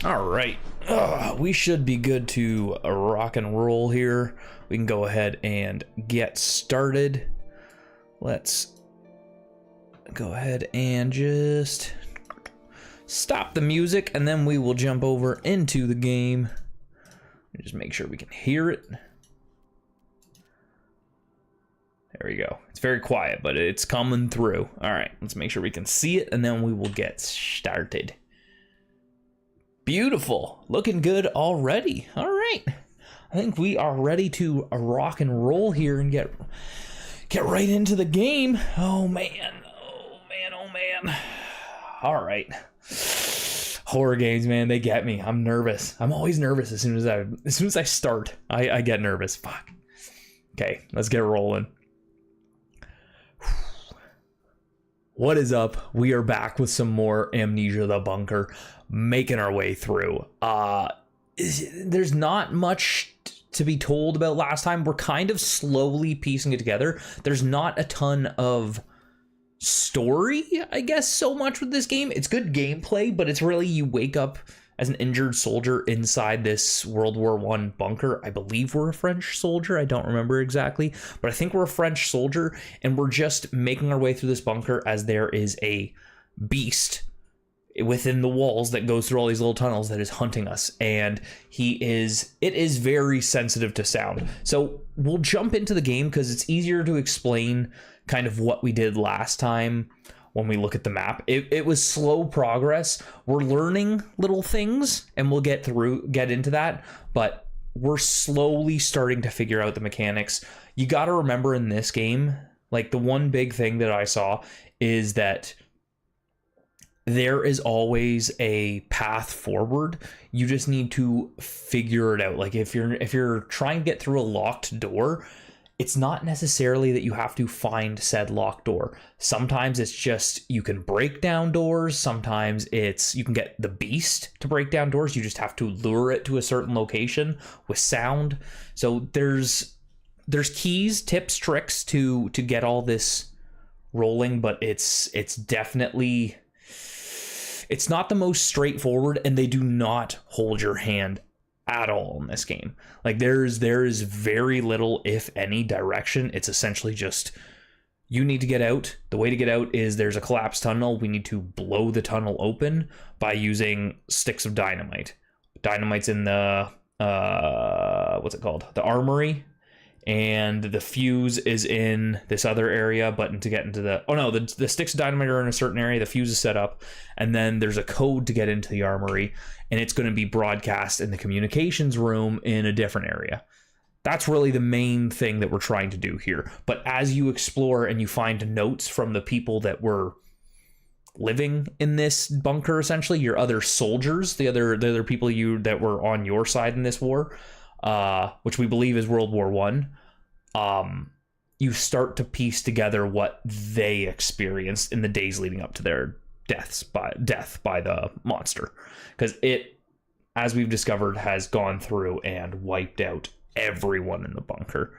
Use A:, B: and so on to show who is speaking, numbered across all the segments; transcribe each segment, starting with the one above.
A: All right, we should be good to rock and roll here. We can go ahead and get started. Let's go ahead and just stop the music, and then we will jump over into the game. Just make sure we can hear it. There we go. It's very quiet, but it's coming through. All right, let's make sure we can see it, and then we will get started. Beautiful. Looking good already. All right. I think we are ready to rock and roll here and get right into the game. Oh, man. Oh, man. Oh, man. All right. Horror games, man, they get me. I'm nervous. I'm always nervous as soon as I start. I get nervous. Fuck. Okay, let's get rolling. What is up? We are back with some more Amnesia the Bunker, making our way through. There's not much to be told about last time. We're kind of slowly piecing it together. There's not a ton of story, I guess, so much with this game. It's good gameplay, but it's really, you wake up as an injured soldier inside this World War I bunker. I believe we're a French soldier. I don't remember exactly, but I think we're a French soldier, and we're just making our way through this bunker as there is a beast within the walls that goes through all these little tunnels that is hunting us, and it is very sensitive to sound. So we'll jump into the game because it's easier to explain kind of what we did last time. When we look at the map, it was slow progress. We're learning little things, and we'll get into that, but we're slowly starting to figure out the mechanics. You got to remember, in this game, like, the one big thing that I saw is that there is always a path forward. You just need to figure it out. Like, if you're trying to get through a locked door, it's not necessarily that you have to find said locked door. Sometimes it's just you can break down doors. Sometimes it's you can get the beast to break down doors. You just have to lure it to a certain location with sound. So there's keys, tips, tricks to get all this rolling, but it's definitely, it's not the most straightforward, and they do not hold your hand at all in this game. Like, there is very little, if any, direction. It's essentially just, you need to get out. The way to get out is there's a collapsed tunnel. We need to blow the tunnel open by using sticks of dynamite. Dynamite's in the what's it called? The armory. And the fuse is in this other area, but to get into the sticks of dynamite are in a certain area, the fuse is set up, and then there's a code to get into the armory, and it's going to be broadcast in the communications room in a different area. That's really the main thing that we're trying to do here. But as you explore and you find notes from the people that were living in this bunker, essentially, your other soldiers, the other people that were on your side in this war, which we believe is World War I, you start to piece together what they experienced in the days leading up to their death by the monster, because it, as we've discovered, has gone through and wiped out everyone in the bunker.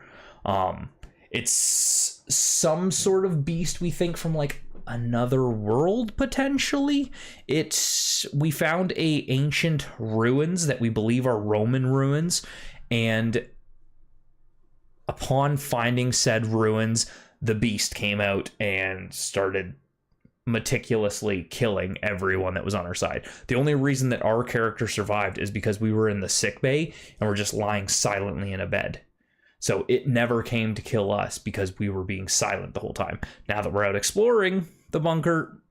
A: It's some sort of beast, we think, from like another world, potentially. We found ancient ruins that we believe are Roman ruins, and upon finding said ruins, the beast came out and started meticulously killing everyone that was on our side. The only reason that our character survived is because we were in the sick bay and we're just lying silently in a bed. So it never came to kill us because we were being silent the whole time. Now that we're out exploring the bunker,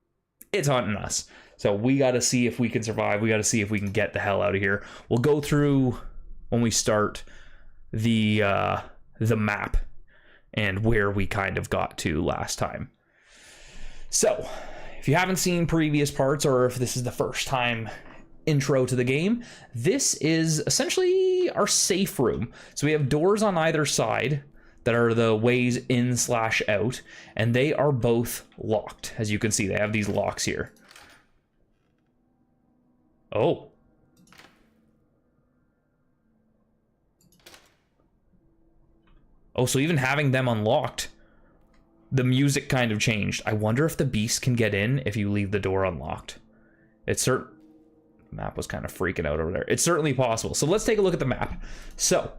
A: it's hunting us. So we got to see if we can survive. We got to see if we can get the hell out of here. We'll go through, when we start, the map and where we kind of got to last time. So if you haven't seen previous parts, or if this is the first time intro to the game, this is essentially our safe room. So we have doors on either side that are the ways in/out, and they are both locked. As you can see, they have these locks here. Oh. Oh, so even having them unlocked, the music kind of changed. I wonder if the beast can get in if you leave the door unlocked. It's certain. Map was kind of freaking out over there. It's certainly possible. So let's take a look at the map. So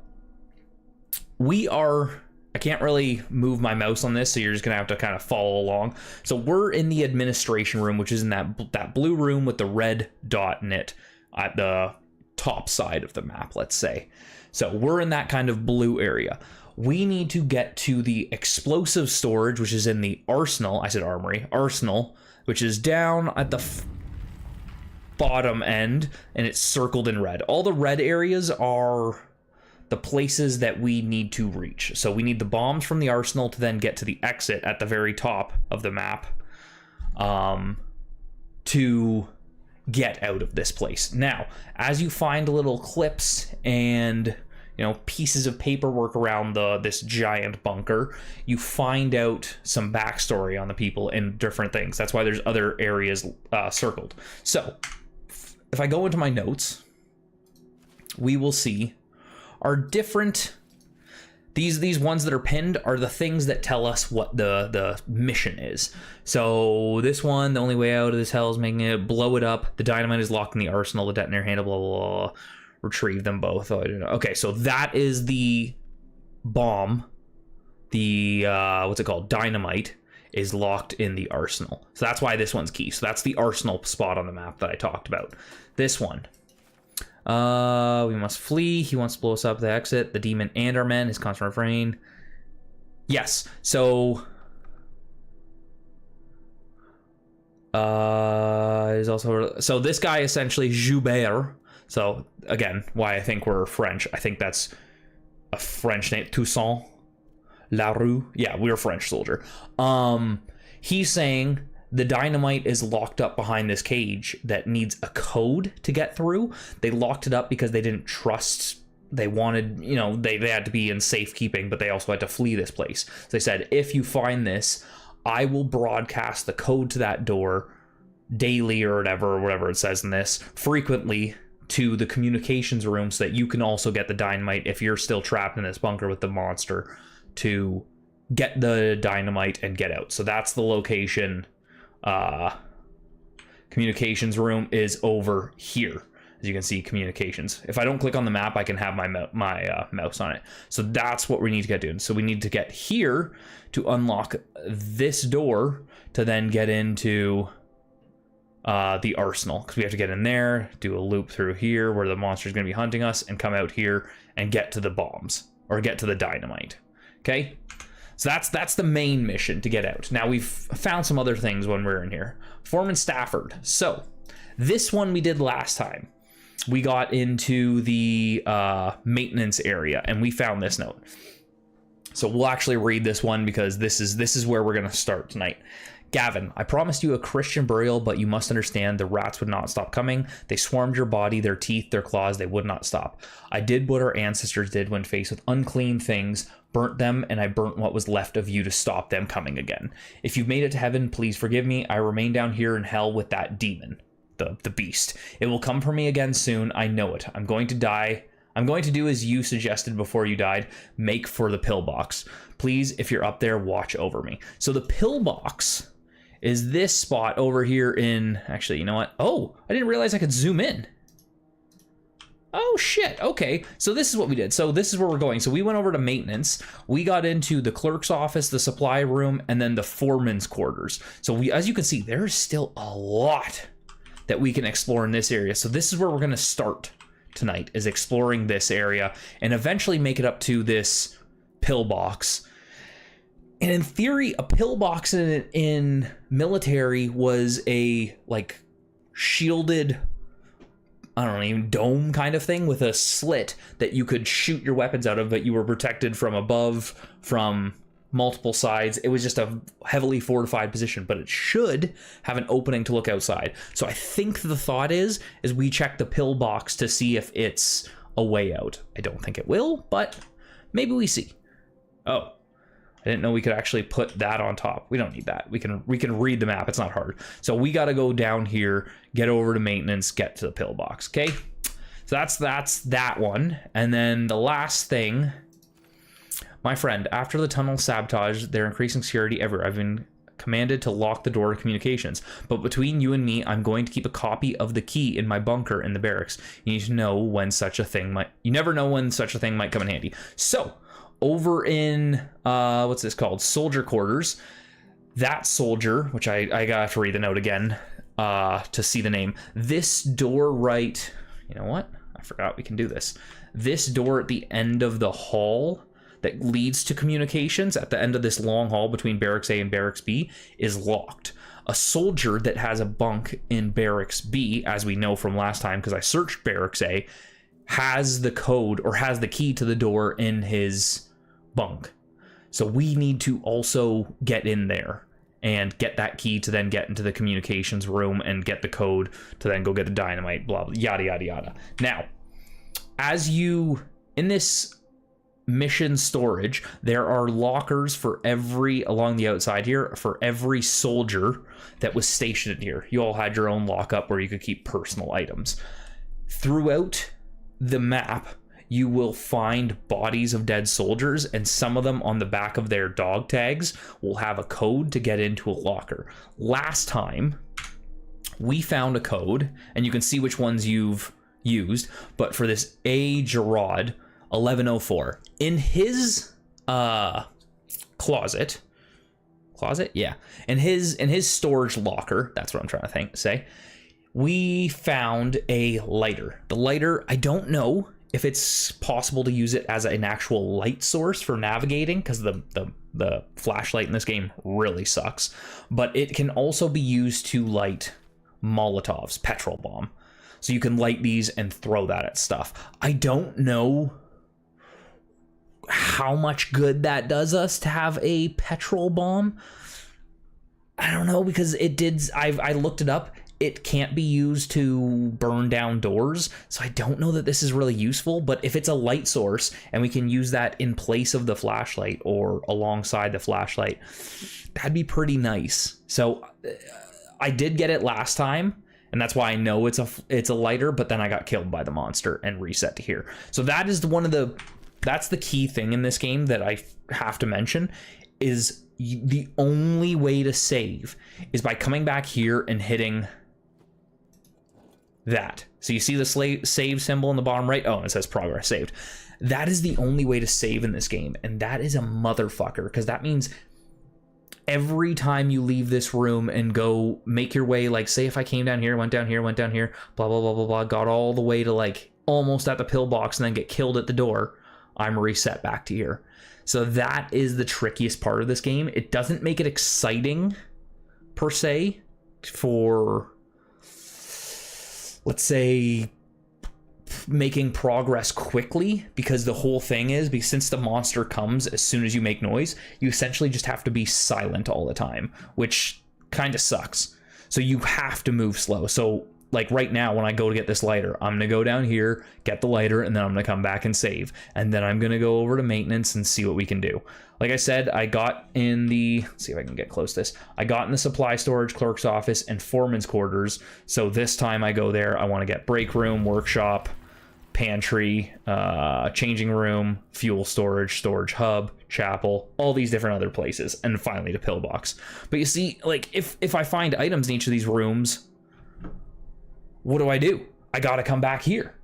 A: we are, I can't really move my mouse on this, so you're just gonna have to kind of follow along. So we're in the administration room, which is in that blue room with the red dot in it at the top side of the map, let's say. So we're in that kind of blue area. We need to get to the explosive storage, which is in the arsenal. I said armory. Arsenal, which is down at the bottom end, and it's circled in red. All the red areas are the places that we need to reach. So we need the bombs from the arsenal to then get to the exit at the very top of the map to get out of this place. Now, as you find little clips and pieces of paperwork around this giant bunker, you find out some backstory on the people and different things. That's why there's other areas circled. So if I go into my notes, we will see our different, these ones that are pinned are the things that tell us what the mission is. So this one, the only way out of this hell is making it, blow it up, the dynamite is locked in the arsenal, the detonator handle, blah, blah, blah. Retrieve them both. Oh, I don't know. Okay, so that is the bomb. The what's it called? Dynamite is locked in the arsenal. So that's why this one's key. So that's the arsenal spot on the map that I talked about. This one. We must flee. He wants to blow us up the exit. The demon and our men. His constant refrain. Yes. So is also, so this guy essentially Joubert. So again, why I think we're French. I think that's a French name. Toussaint Larue. Yeah, we're a French soldier. He's saying the dynamite is locked up behind this cage that needs a code to get through. They locked it up because they didn't trust. They wanted, they had to be in safekeeping, but they also had to flee this place. So they said, if you find this, I will broadcast the code to that door daily or whatever it says in this, frequently, to the communications room, so that you can also get the dynamite if you're still trapped in this bunker with the monster, to get the dynamite and get out. So that's the location. Communications room is over here. As you can see, communications. If I don't click on the map, I can have my mouse on it. So that's what we need to get doing. So we need to get here to unlock this door to then get into the arsenal, because we have to get in there, do a loop through here where the monster is going to be hunting us, and come out here and get to the bombs, or get to the dynamite. Okay, so that's the main mission, to get out. Now we've found some other things when we're in here. Foreman Stafford. So this one we did last time. We got into the maintenance area and we found this note. So we'll actually read this one because this is where we're going to start tonight. Gavin, I promised you a Christian burial, but you must understand the rats would not stop coming. They swarmed your body, their teeth, their claws, they would not stop. I did what our ancestors did when faced with unclean things, burnt them, and I burnt what was left of you to stop them coming again. If you've made it to heaven, please forgive me. I remain down here in hell with that demon, the beast. It will come for me again soon, I know it. I'm going to die. I'm going to do as you suggested before you died, make for the pillbox. Please, if you're up there, watch over me. So the pillbox is this spot over here in, actually, you know what? Oh, I didn't realize I could zoom in. Oh shit, okay. So this is what we did. So this is where we're going. So we went over to maintenance. We got into the clerk's office, the supply room, and then the foreman's quarters. So we, as you can see, there's still a lot that we can explore in this area. So this is where we're gonna start tonight, is exploring this area and eventually make it up to this pillbox. And in theory, a pillbox in military was a like shielded, I don't know, even dome kind of thing with a slit that you could shoot your weapons out of, but you were protected from above, from multiple sides. It was just a heavily fortified position, but it should have an opening to look outside. So I think the thought is we check the pillbox to see if it's a way out. I don't think it will, but maybe we see. Oh, I didn't know we could actually put that on top. We don't need that. We can read the map. It's not hard. So we got to go down here, get over to maintenance, get to the pillbox. Okay. So that's that one. And then the last thing, my friend, after the tunnel sabotage, they're increasing security everywhere. I've been commanded to lock the door to communications. But between you and me, I'm going to keep a copy of the key in my bunker in the barracks. You need to know when such a thing might... You never know when such a thing might come in handy. So, over in... what's this called? Soldier quarters. That soldier, which I have to read the note again to see the name. This door right... You know what? I forgot we can do this. This door at the end of the hall that leads to communications at the end of this long hall between Barracks A and Barracks B is locked. A soldier that has a bunk in Barracks B, as we know from last time because I searched Barracks A, has the code or has the key to the door in his bunk. So we need to also get in there and get that key to then get into the communications room and get the code to then go get the dynamite, blah, blah, yada, yada, yada. Now, as you, in this mission storage, there are lockers for every, along the outside here, for every soldier that was stationed here. You all had your own lockup where you could keep personal items. Throughout the map, you will find bodies of dead soldiers, and some of them on the back of their dog tags will have a code to get into a locker. Last time, we found a code, and you can see which ones you've used, but for this A. Gerard 1104, in his closet, yeah, in his storage locker, that's what I'm trying to say, we found a lighter. The lighter, I don't know if it's possible to use it as an actual light source for navigating, because the flashlight in this game really sucks, but it can also be used to light Molotovs, petrol bomb. So you can light these and throw that at stuff. I don't know how much good that does us to have a petrol bomb. I don't know, because it did, I looked it up. It can't be used to burn down doors, so I don't know that this is really useful, but if it's a light source and we can use that in place of the flashlight or alongside the flashlight, that'd be pretty nice. So I did get it last time, and that's why I know it's a lighter, but then I got killed by the monster and reset to here. So that is that's the key thing in this game that I have to mention, is the only way to save is by coming back here and hitting that. So you see the save symbol in the bottom right? Oh, it says progress saved. That is the only way to save in this game, and that is a motherfucker, because that means every time you leave this room and go make your way, like, say if I came down here, went down here, blah, blah, blah, blah, blah, got all the way to, like, almost at the pillbox and then get killed at the door, I'm reset back to here. So that is the trickiest part of this game. It doesn't make it exciting, per se, for, let's say, making progress quickly, because the whole thing is, because since the monster comes as soon as you make noise, you essentially just have to be silent all the time, which kind of sucks. So you have to move slow. So like right now, when I go to get this lighter, I'm gonna go down here, get the lighter, and then I'm gonna come back and save, and then I'm gonna go over to maintenance and see what we can do. Like I said, I got in the, let's see if I can get close to this, I got in the supply storage, clerk's office, and foreman's quarters. So this time I go there, I want to get break room, workshop, pantry, changing room, fuel storage, storage hub, chapel, all these different other places, and finally the pillbox. But you see, like, if I find items in each of these rooms, what do? I gotta come back here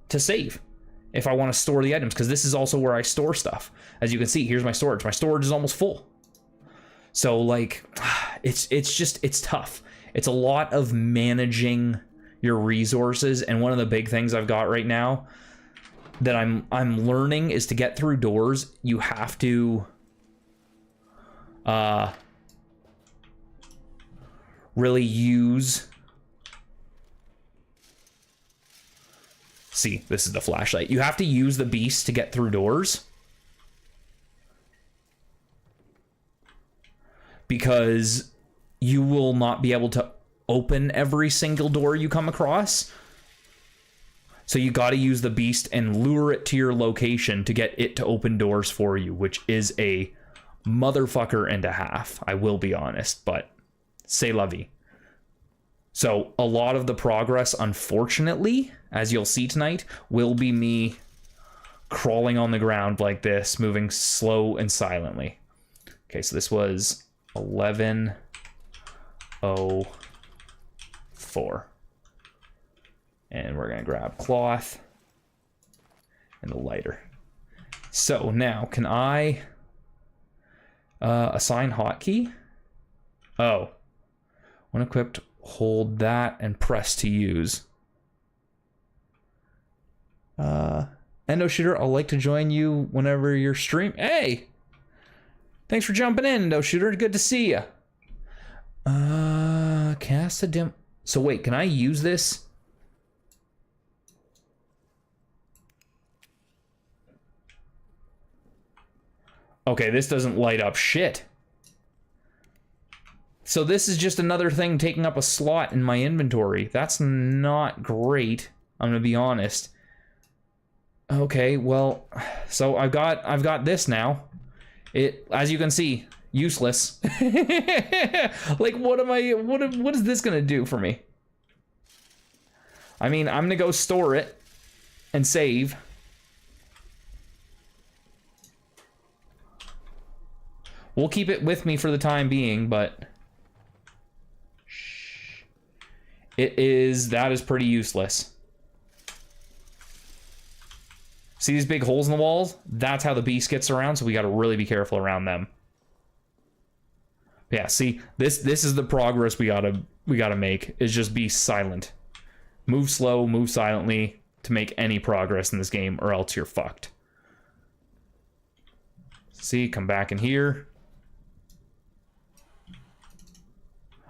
A: to save if I want to store the items, because this is also where I store stuff. As you can see, here's my storage. My storage is almost full. So, like, it's tough. It's a lot of managing your resources, and one of the big things I've got right now that I'm learning is to get through doors, you have to really use... See, this is the flashlight. You have to use the beast to get through doors, because you will not be able to open every single door you come across. So you got to use the beast and lure it to your location to get it to open doors for you, which is a motherfucker and a half, I will be honest, but c'est la vie. So a lot of the progress, unfortunately, as you'll see tonight, will be me crawling on the ground like this, moving slow and silently. Okay, so this was 11. 4. And we're going to grab cloth and the lighter. So now, can I assign hotkey? Oh. When equipped, hold that and press to use. Endo Shooter, I'd like to join you whenever you're stream. Hey! Thanks for jumping in, Endo Shooter. Good to see you. Cast a dim... So wait, can I use this? Okay, this doesn't light up shit. So this is just another thing taking up a slot in my inventory. That's not great, I'm gonna be honest. Okay, well, so I've got this now. It, as you can see, useless. Like, what is this gonna do for me? I mean, I'm gonna go store it and save. We'll keep it with me for the time being, but that is pretty useless. See these big holes in the walls? That's how the beast gets around, so we gotta really be careful around them. Yeah, see, this is the progress we gotta make, is just be silent. Move slow, move silently to make any progress in this game, or else you're fucked. See, come back in here.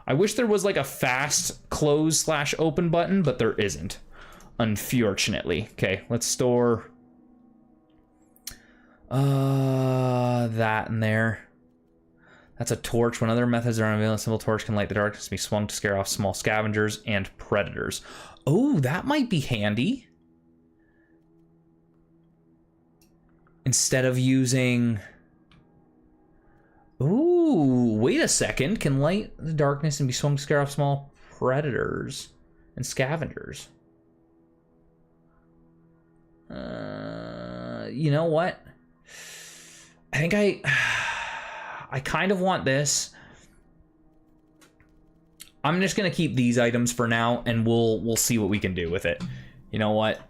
A: I wish there was like a fast close / open button, but there isn't, unfortunately. Okay, let's store that in there. That's a torch. When other methods are unavailable, a simple torch can light the darkness and be swung to scare off small scavengers and predators. Oh, that might be handy. Instead of using... Ooh, wait a second. Can light the darkness and be swung to scare off small predators and scavengers. You know what? I think I kind of want this. I'm just gonna keep these items for now, and we'll see what we can do with it. You know what?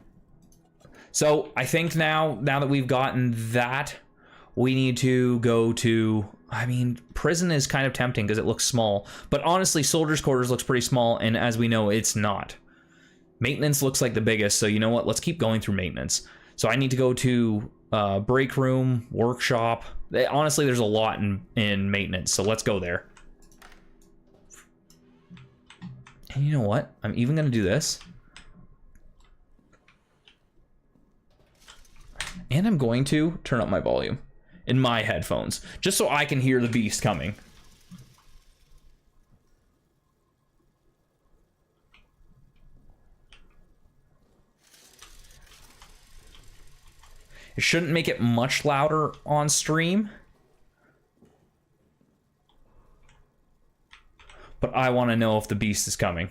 A: So I think now that we've gotten that, we need to go to... I mean, prison is kind of tempting because it looks small, but honestly, soldiers' quarters looks pretty small, and as we know, it's not. Maintenance looks like the biggest, so you know what? Let's keep going through maintenance. So I need to go to break room, workshop. Honestly, there's a lot in maintenance, so let's go there. And you know what? I'm even going to do this. And I'm going to turn up my volume in my headphones, just so I can hear the beast coming. It shouldn't make it much louder on stream, but I want to know if the beast is coming.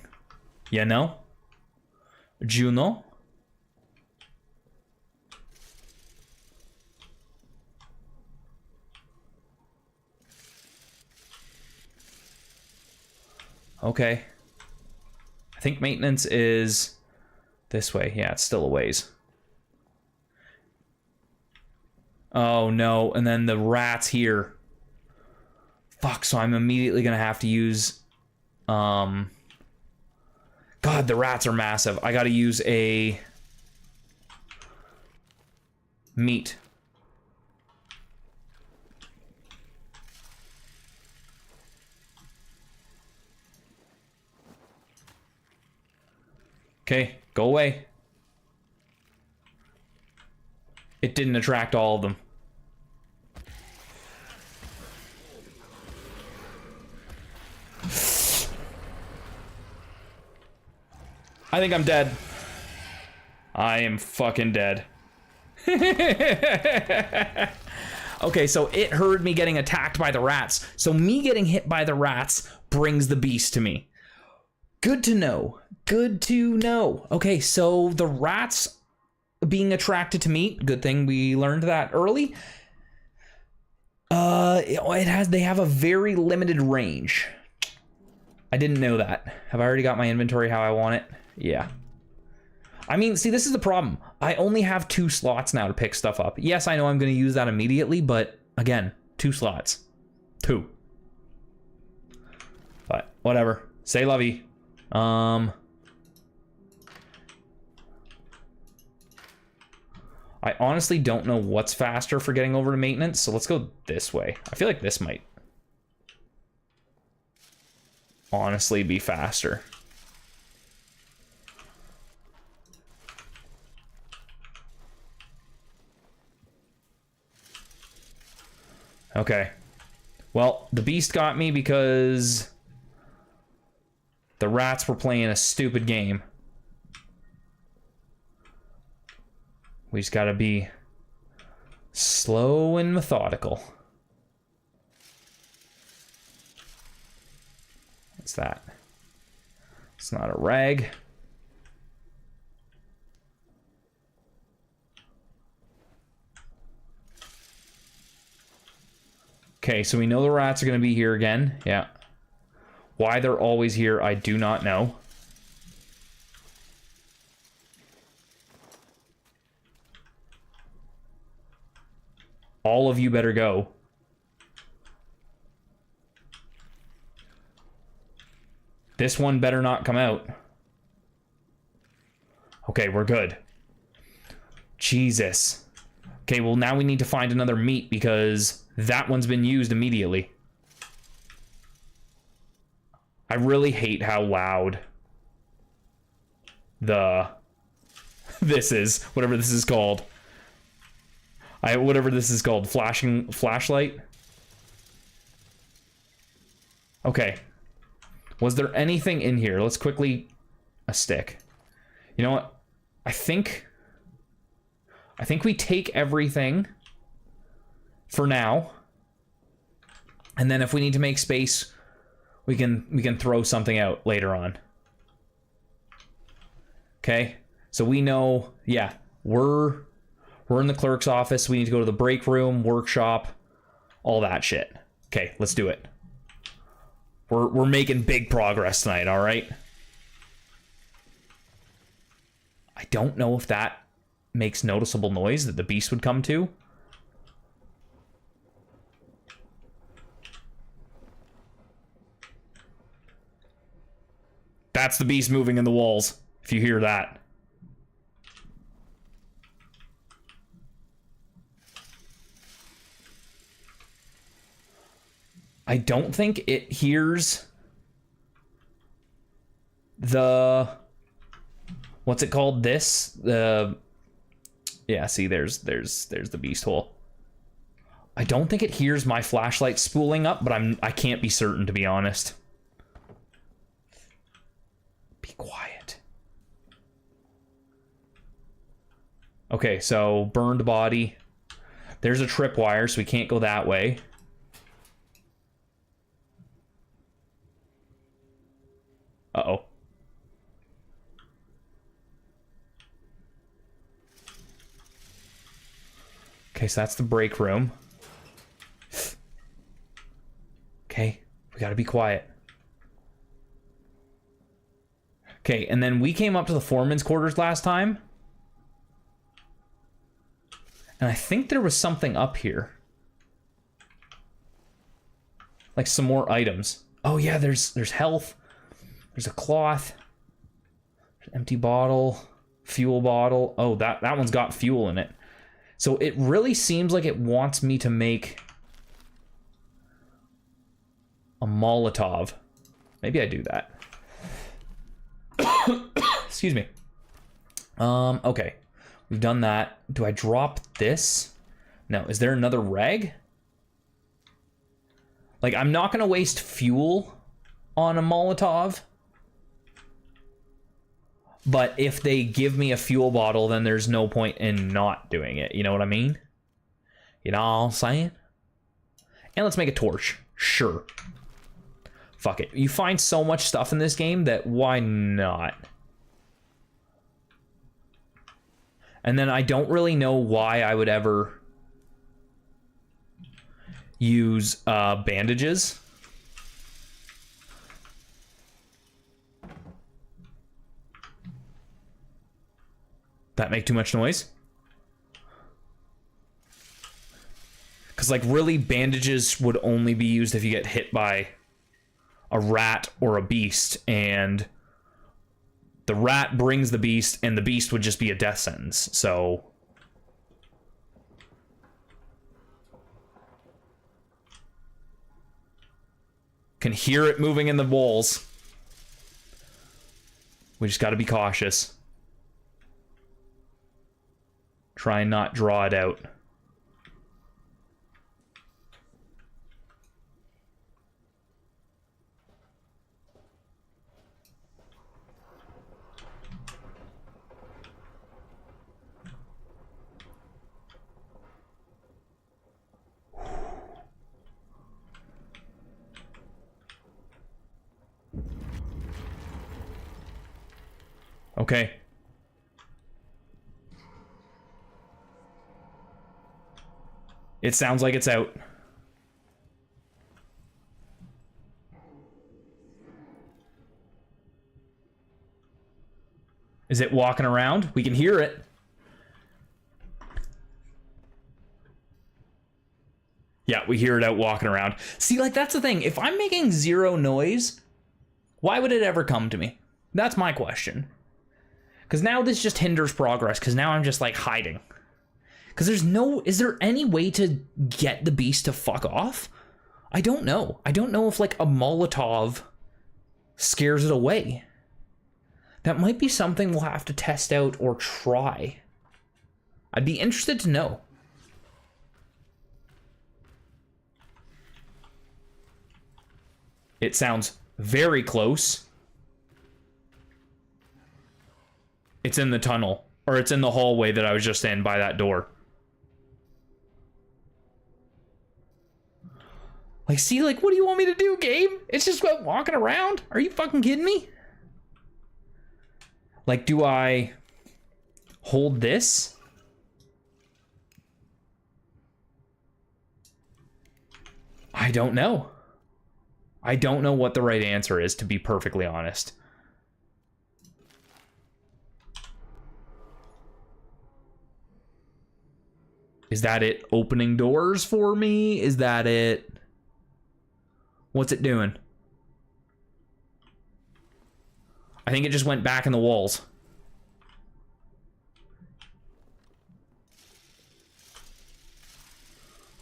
A: You know? Juno? Okay. I think maintenance is this way. Yeah, it's still a ways. Oh no, and then the rats here. Fuck, so I'm immediately gonna have to use... God, the rats are massive. I gotta use a... meat. Okay, go away. It didn't attract all of them. I think I'm dead. I am fucking dead. Okay, so it heard me getting attacked by the rats. So me getting hit by the rats brings the beast to me. Good to know. Good to know. Okay, so the rats being attracted to meat, good thing we learned that early. They have a very limited range. I didn't know that. Have I already got my inventory how I want it? Yeah. I mean, see, this is the problem. I only have 2 slots now to pick stuff up. Yes, I know I'm going to use that immediately, but again, 2 slots. 2. But whatever. Say lovey. I honestly don't know what's faster for getting over to maintenance, so let's go this way. I feel like this might honestly be faster. Okay. Well, the beast got me because the rats were playing a stupid game. We just gotta be slow and methodical. What's that? It's not a rag. Okay, so we know the rats are going to be here again. Yeah. Why they're always here, I do not know. All of you better go. This one better not come out. Okay, we're good. Jesus. Okay, well now we need to find another meat because that one's been used immediately. I really hate how loud this is, whatever this is called. Whatever this is called, flashlight. Okay. Was there anything in here? Let's quickly... A stick. You know what? I think we take everything for now. And then if we need to make space, we can throw something out later on. Okay? So we know, yeah, we're in the clerk's office. We need to go to the break room, workshop, all that shit. Okay, let's do it. We're making big progress tonight, all right? I don't know if that makes noticeable noise that the beast would come to. That's the beast moving in the walls, if you hear that. I don't think it hears the... What's it called? This? Yeah, see, there's the beast hole. I don't think it hears my flashlight spooling up, but I can't be certain, to be honest. Be quiet. Okay, so burned body. There's a tripwire, so we can't go that way. Uh-oh. Okay, so that's the break room. Okay, we gotta be quiet. Okay, and then we came up to the foreman's quarters last time. And I think there was something up here. Like some more items. Oh yeah, there's health. There's a cloth. There's an empty bottle. Fuel bottle. Oh, that one's got fuel in it. So it really seems like it wants me to make a Molotov. Maybe I do that. Excuse me. Okay. We've done that. Do I drop this? No. Is there another reg? Like, I'm not going to waste fuel on a Molotov. But if they give me a fuel bottle, then there's no point in not doing it. You know what I mean? You know what I'm saying? And let's make a torch. Sure. Fuck it. You find so much stuff in this game that why not? And then I don't really know why I would ever use bandages. That make too much noise? Because, like, really, bandages would only be used if you get hit by a rat or a beast, and the rat brings the beast, and the beast would just be a death sentence, so... Can hear it moving in the walls. We just gotta be cautious. Try and not draw it out. Okay. It sounds like it's out. Is it walking around? We can hear it. Yeah, we hear it out walking around. See, like, that's the thing. If I'm making zero noise, why would it ever come to me? That's my question. Because now this just hinders progress, because now I'm just, like, hiding. Because there's no... Is there any way to get the beast to fuck off? I don't know. I don't know if, like, a Molotov scares it away. That might be something we'll have to test out or try. I'd be interested to know. It sounds very close. It's in the tunnel. Or it's in the hallway that I was just in by that door. Like, see, like, what do you want me to do, game? It's just about walking around? Are you fucking kidding me? Like, do I hold this? I don't know. I don't know what the right answer is, to be perfectly honest. Is that it opening doors for me? Is that it? What's it doing? I think it just went back in the walls.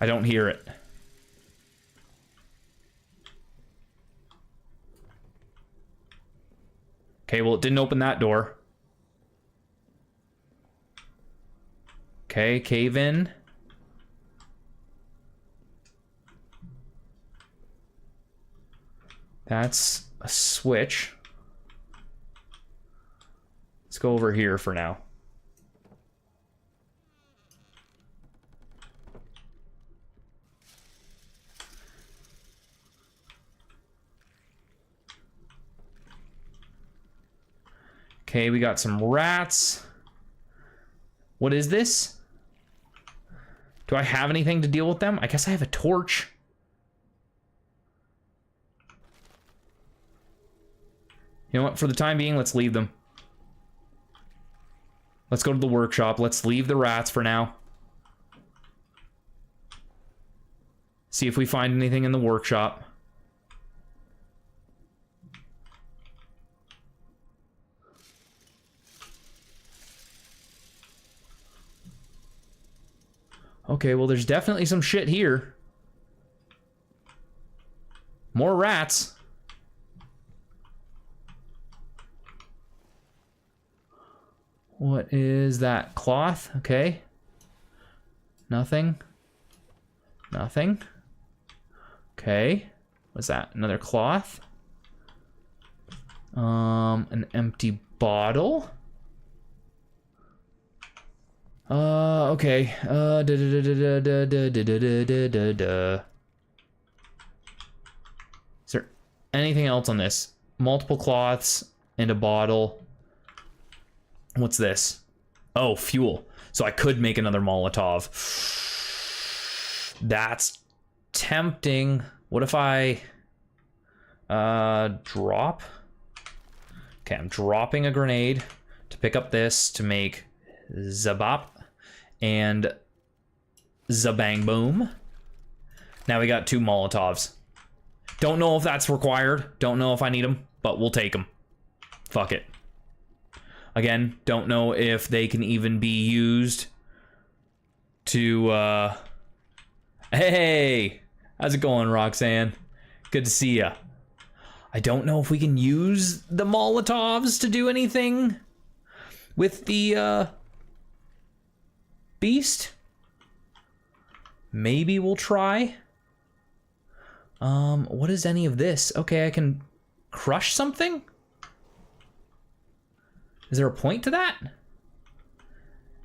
A: I don't hear it. Okay, well, it didn't open that door. Okay, cave in. That's a switch. Let's go over here for now. Okay, we got some rats. What is this? Do I have anything to deal with them? I guess I have a torch. You know what? For the time being, let's leave them. Let's go to the workshop. Let's leave the rats for now. See if we find anything in the workshop. Okay, well, there's definitely some shit here. More rats. What is that? Cloth? Okay. Nothing. Nothing. Okay. What's that? Another cloth. An empty bottle. Okay. Is there anything else on this? Multiple cloths and a bottle. What's this? Oh, fuel. So I could make another Molotov. That's tempting. What if I drop? Okay, I'm dropping a grenade to pick up this to make Zabop. And Zabang Boom. Now we got 2 Molotovs. Don't know if that's required. Don't know if I need them, but we'll take them. Fuck it. Again, don't know if they can even be used to, Hey! How's it going, Roxanne? Good to see ya. I don't know if we can use the Molotovs to do anything with the, beast. Maybe we'll try. What is any of this? Okay, I can crush something? Is there a point to that?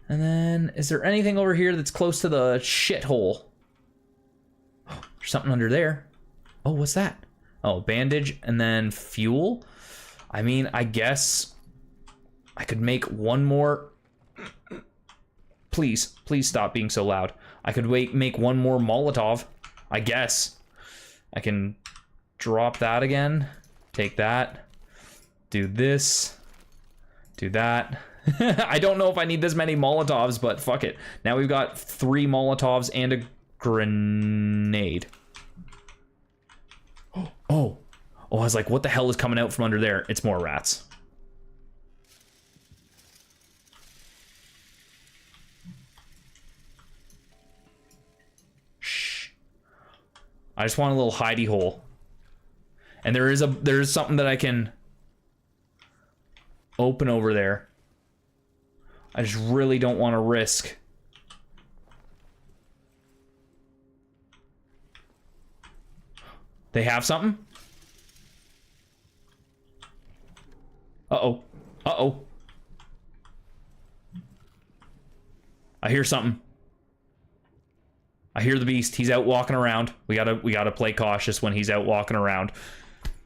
A: And then, is there anything over here that's close to the shithole? There's something under there. Oh, what's that? Oh, bandage and then fuel. I mean, I guess I could make one more. Please stop being so loud. I could make one more Molotov, I guess. I can drop that again. Take that. Do this. Do that. I don't know if I need this many Molotovs, but fuck it. Now we've got 3 Molotovs and a grenade. Oh, I was like, what the hell is coming out from under there? It's more rats. Shh. I just want a little hidey hole. And there is something that I can open over there. I just really don't want to risk. They have something? Uh-oh. Uh-oh. I hear something. I hear the beast. He's out walking around. We gotta play cautious when he's out walking around.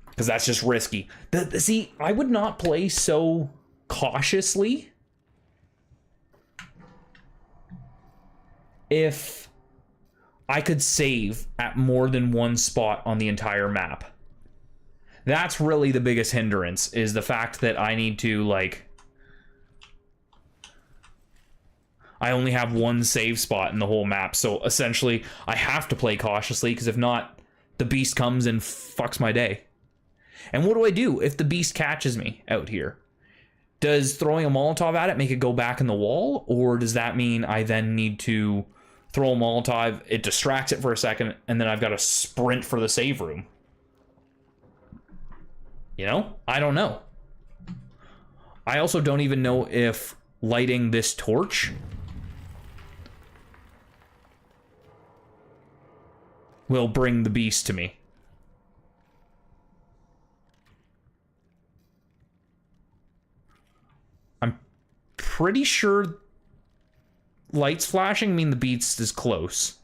A: Because that's just risky. See, I would not play so cautiously if I could save at more than one spot on the entire map. That's really the biggest hindrance, is the fact that I need to, like... I only have one save spot in the whole map, so essentially I have to play cautiously, because if not, the beast comes and fucks my day. And what do I do if the beast catches me out here? Does throwing a Molotov at it make it go back in the wall? Or does that mean I then need to throw a Molotov, it distracts it for a second, and then I've got to sprint for the save room? You know? I don't know. I also don't even know if lighting this torch will bring the beast to me. I'm pretty sure lights flashing mean the beast is close.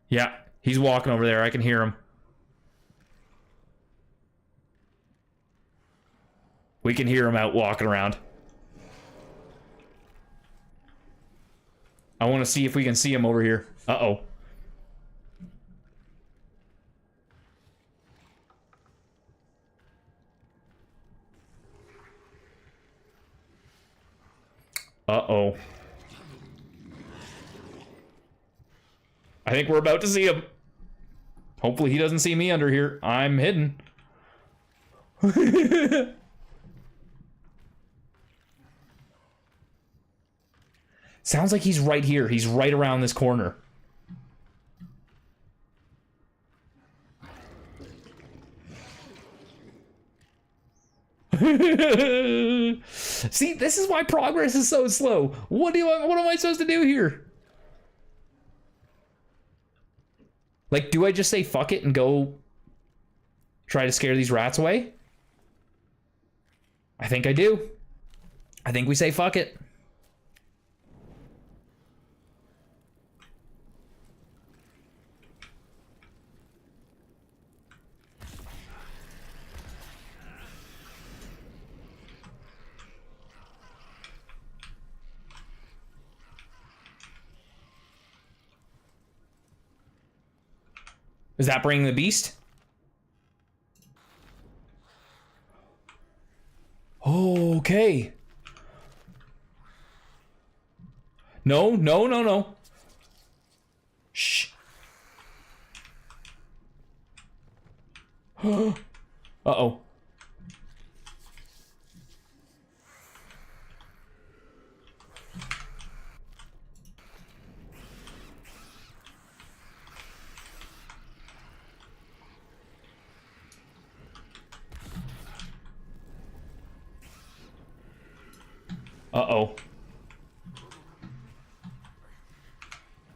A: Yeah, he's walking over there. I can hear him. We can hear him out walking around. I want to see if we can see him over here. Uh-oh. Uh-oh. I think we're about to see him. Hopefully he doesn't see me under here. I'm hidden. Sounds like he's right here. He's right around this corner. See, this is why progress is so slow. What am I supposed to do here? Like, do I just say fuck it and go try to scare these rats away? I think I do. I think we say fuck it. Is that bringing the beast? Okay. No, no, no, no. Shh. Uh-oh. Uh-oh.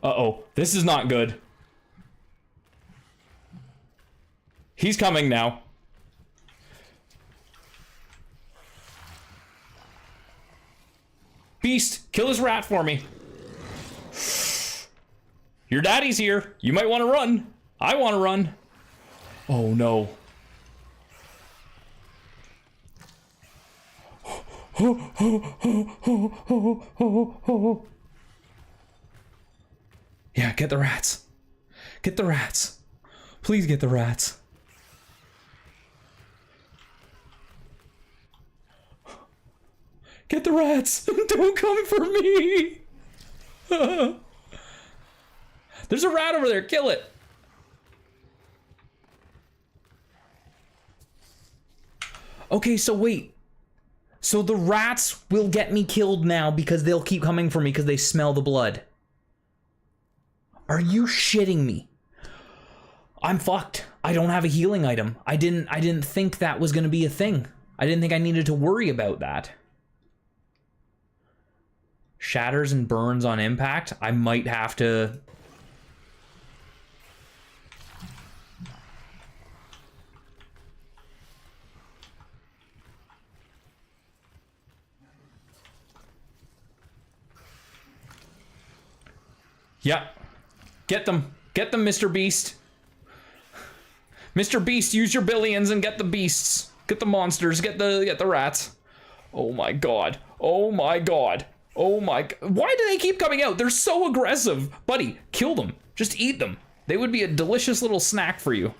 A: Uh-oh. This is not good. He's coming now. Beast, kill his rat for me. Your daddy's here. You might want to run. I want to run. Oh, no. Yeah, get the rats. Get the rats. Please get the rats. Get the rats. Don't come for me. There's a rat over there. Kill it. Okay, so wait. So the rats will get me killed now because they'll keep coming for me because they smell the blood. Are you shitting me? I'm fucked. I don't have a healing item. I didn't think that was going to be a thing. I didn't think I needed to worry about that. Shatters and burns on impact. I might have to... Yeah. Get them. Get them, Mr. Beast. Mr. Beast, use your billions and get the beasts. Get the monsters. Get the rats. Oh my god. Oh my god. Oh my... Why do they keep coming out? They're so aggressive. Buddy, kill them. Just eat them. They would be a delicious little snack for you.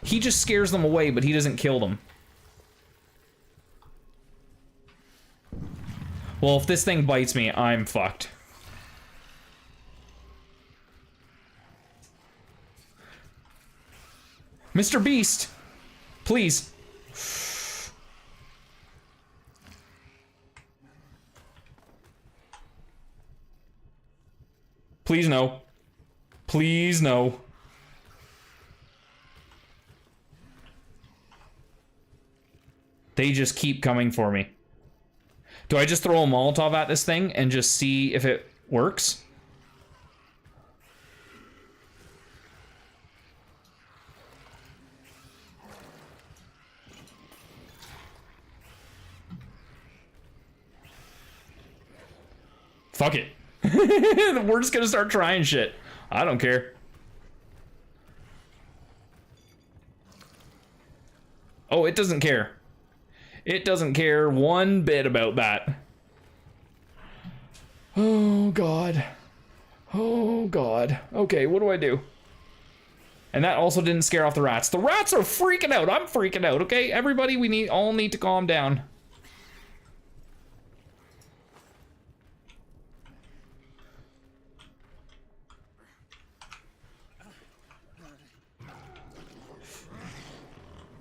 A: He just scares them away, but he doesn't kill them. Well, if this thing bites me, I'm fucked. Mr. Beast, please. Please no. Please no. They just keep coming for me. Do I just throw a Molotov at this thing and just see if it works? Fuck it. We're just gonna start trying shit. I don't care. Oh, it doesn't care. It doesn't care one bit about that. Oh, God. Oh, God. Okay, what do I do? And that also didn't scare off the rats. The rats are freaking out. I'm freaking out, okay? Everybody, we all need to calm down.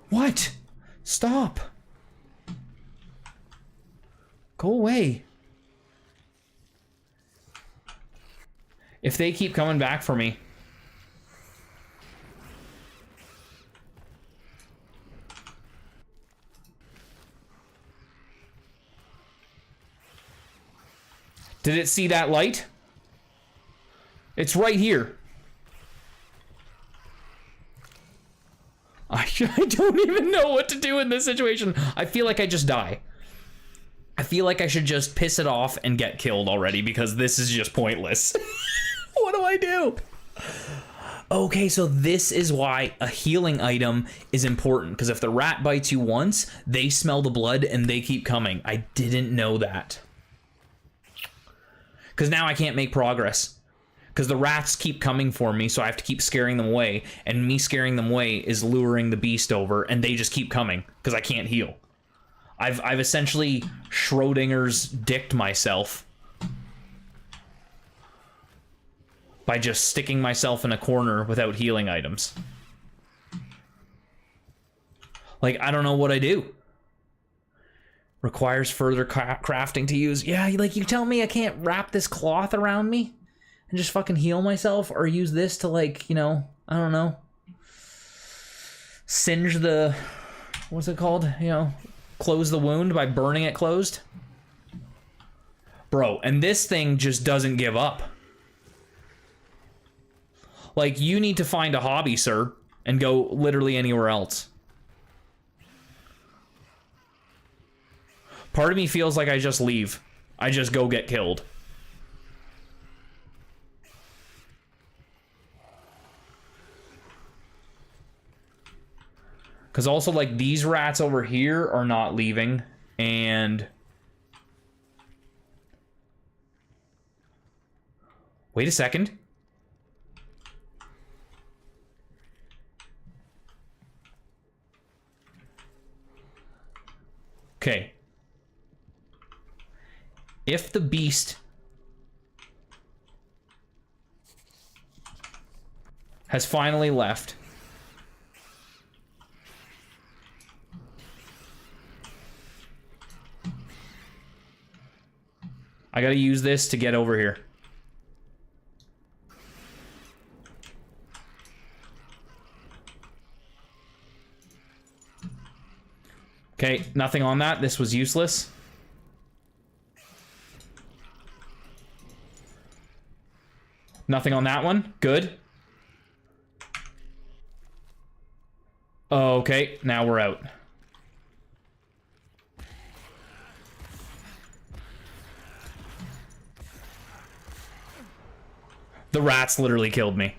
A: What? Stop. Go away. If they keep coming back for me. Did it see that light? It's right here. I don't even know what to do in this situation. I feel like I just die. I feel like I should just piss it off and get killed already because this is just pointless. What do I do? Okay, so this is why a healing item is important, because if the rat bites you once, they smell the blood and they keep coming. I didn't know that. Because now I can't make progress. because the rats keep coming for me, so I have to keep scaring them away, and me scaring them away is luring the beast over, and they just keep coming because I can't heal. I've essentially Schrodinger's dicked myself by just sticking myself in a corner without healing items. Like, I don't know what I do. Requires further crafting to use. Yeah, like, you tell me I can't wrap this cloth around me and just fucking heal myself, or use this to, like, you know, I don't know, singe the, what's it called? You know, close the wound by burning it closed. Bro, and this thing just doesn't give up. Like, you need to find a hobby, sir, and go literally anywhere else. Part of me feels like I just leave. I just go get killed. Because also, like, these rats over here are not leaving, and... Wait a second. Okay. If the beast has finally left, I gotta use this to get over here. Okay, nothing on that. This was useless. Nothing on that one. Good. Okay, now we're out. The rats literally killed me.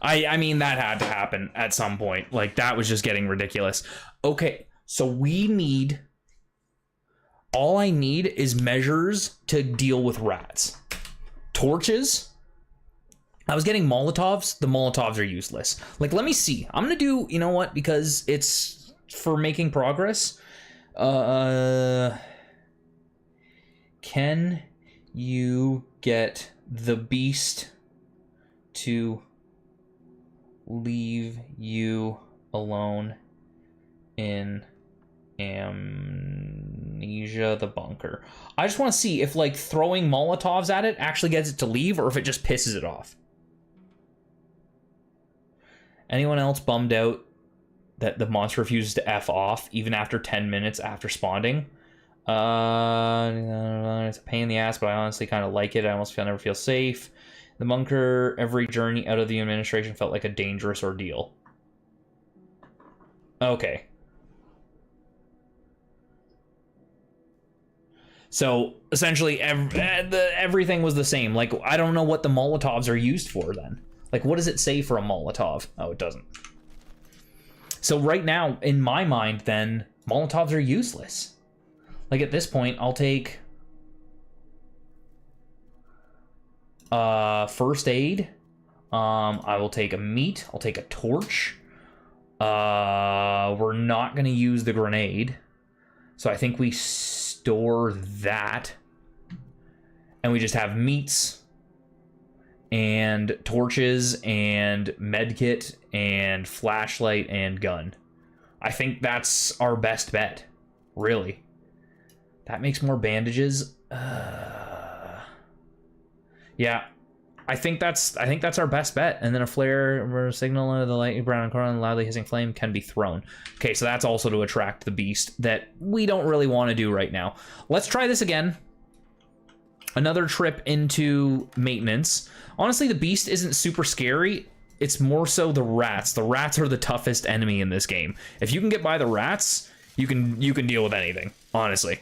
A: I mean, that had to happen at some point. Like, that was just getting ridiculous. Okay, so we need... All I need is measures to deal with rats. Torches. I was getting Molotovs. The Molotovs are useless. Like, let me see. I'm gonna do... You know what? Because it's for making progress. Can you get the beast to leave you alone in Amnesia the bunker? I just want to see if, like, throwing Molotovs at it actually gets it to leave, or if it just pisses it off. Anyone else bummed out that the monster refuses to F off even after 10 minutes after spawning? It's a pain in the ass, but I honestly kind of like it. I almost never feel safe. The bunker, every journey out of the administration felt like a dangerous ordeal. Okay. So, essentially, everything was the same. Like, I don't know what the Molotovs are used for, then. Like, what does it say for a Molotov? Oh, it doesn't. So, right now, in my mind, then, Molotovs are useless. Like, at this point, I'll take... first aid. I will take a meat. I'll take a torch. We're not going to use the grenade. So I think we store that. And we just have meats and torches and medkit and flashlight and gun. I think that's our best bet. Really. That makes more bandages. Yeah, I think that's our best bet. And then a flare or a signal of the light brown corn and loudly hissing flame can be thrown. Okay, so that's also to attract the beast that we don't really want to do right now. Let's try this again. Another trip into maintenance. Honestly, the beast isn't super scary. It's more so the rats. The rats are the toughest enemy in this game. If you can get by the rats, you can deal with anything, honestly.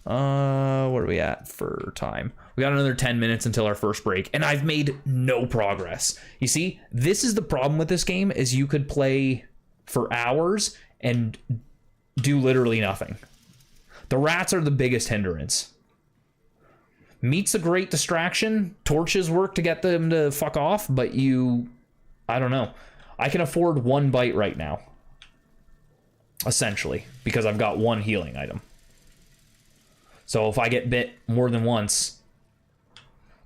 A: What are we at for time? We got another 10 minutes until our first break, and I've made no progress. You see, this is the problem with this game, is you could play for hours and do literally nothing. The rats are the biggest hindrance. Meat's a great distraction. Torches work to get them to fuck off, but I don't know. I can afford 1 bite right now. Essentially, because I've got 1 healing item. So if I get bit more than once,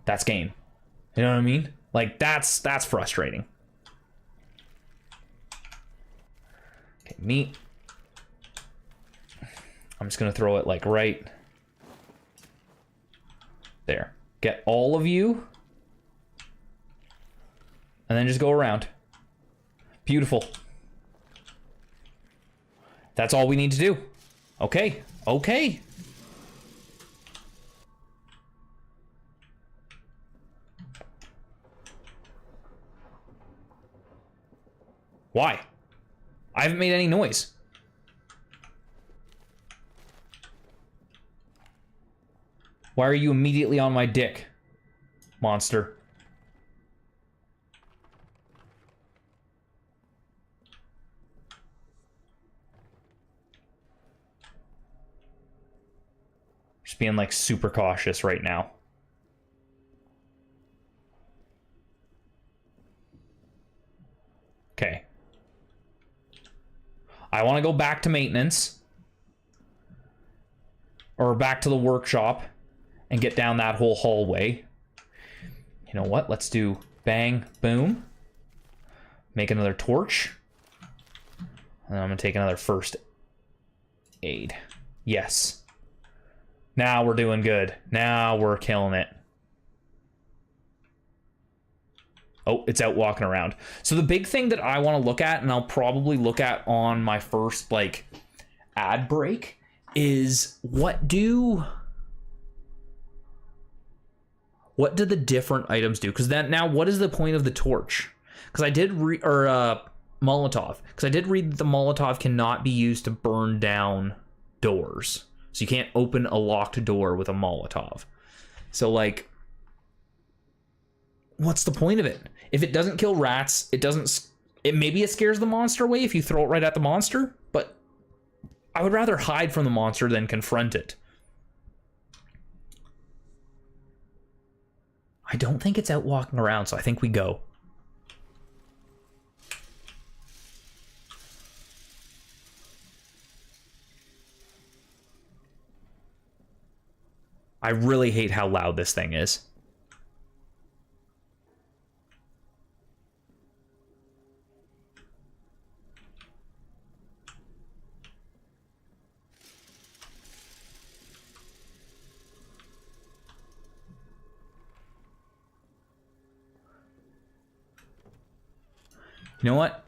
A: that's game. You know what I mean? Like, that's frustrating. Okay, meat. I'm just gonna throw it like right there. Get all of you. And then just go around. Beautiful. That's all we need to do. Okay. Okay. Why? I haven't made any noise. Why are you immediately on my dick, monster? Just being like super cautious right now. Okay. I want to go back to maintenance. Or back to the workshop. And get down that whole hallway. You know what? Let's do bang, boom. Make another torch. And I'm going to take another first aid. Yes. Now we're doing good. Now we're killing it. Oh, it's out walking around. So the big thing that I want to look at, and I'll probably look at on my first, like, ad break, is what do the different items do? Because then now, what is the point of the torch? Because I did Molotov. Because I did read that the Molotov cannot be used to burn down doors. So you can't open a locked door with a Molotov. So, like, what's the point of it? If it doesn't kill rats, maybe it scares the monster away if you throw it right at the monster, but I would rather hide from the monster than confront it. I don't think it's out walking around, so I think we go. I really hate how loud this thing is. You know what?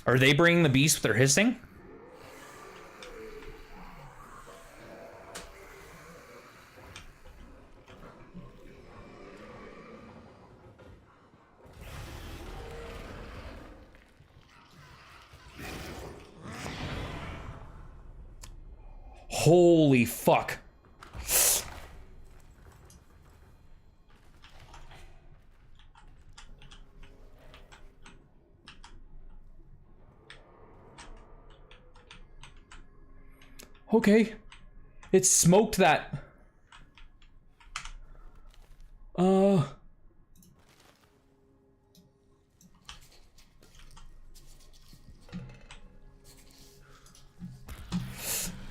A: Are they bringing the beast with their hissing? Holy fuck. Okay. It smoked that.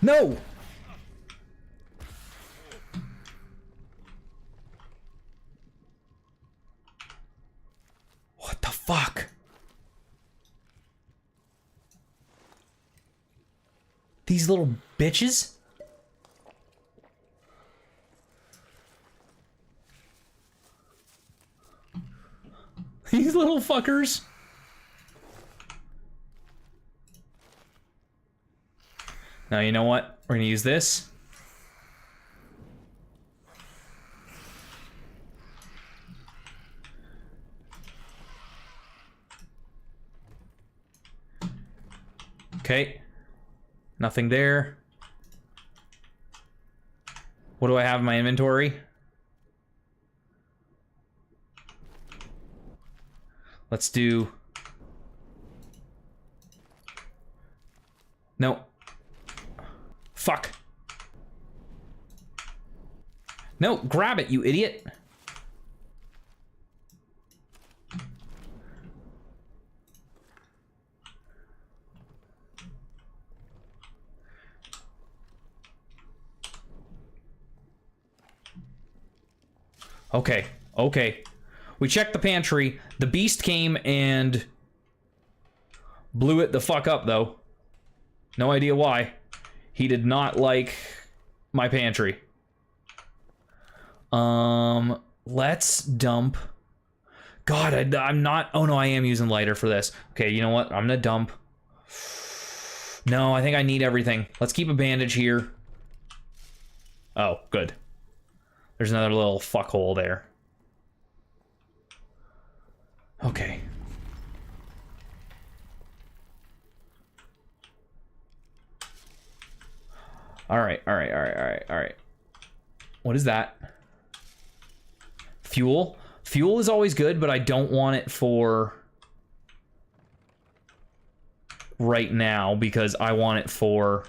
A: No! What the fuck? These little bitches? These little fuckers? Now, you know what? We're gonna use this. Okay. Nothing there. What do I have in my inventory? Let's do... No. Fuck. No, grab it, you idiot. Okay, okay. We checked the pantry. The beast came and blew it the fuck up, though. No idea why. He did not like my pantry. Let's dump. God, I'm not... Oh, no, I am using lighter for this. Okay, you know what? I'm gonna dump. No, I think I need everything. Let's keep a bandage here. Oh, good. There's another little fuckhole there. Okay. Alright. What is that? Fuel? Fuel is always good, but I don't want it for right now because I want it for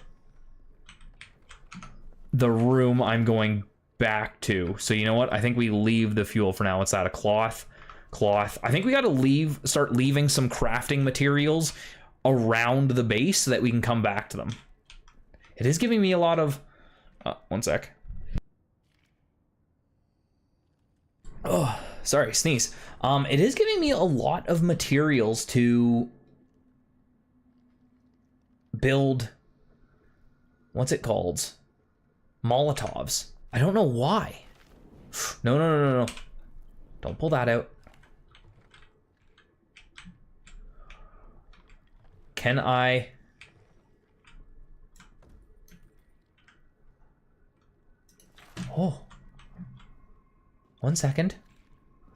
A: the room I'm going back to. So you know what? I think we leave the fuel for now. What's that? A cloth? Cloth. I think we got to start leaving some crafting materials around the base so that we can come back to them. It is giving me a lot of... one sec. Oh, sorry, sneeze. It is giving me a lot of materials to build... What's it called? Molotovs. I don't know why. No. Don't pull that out. Can I... Oh. 1 second.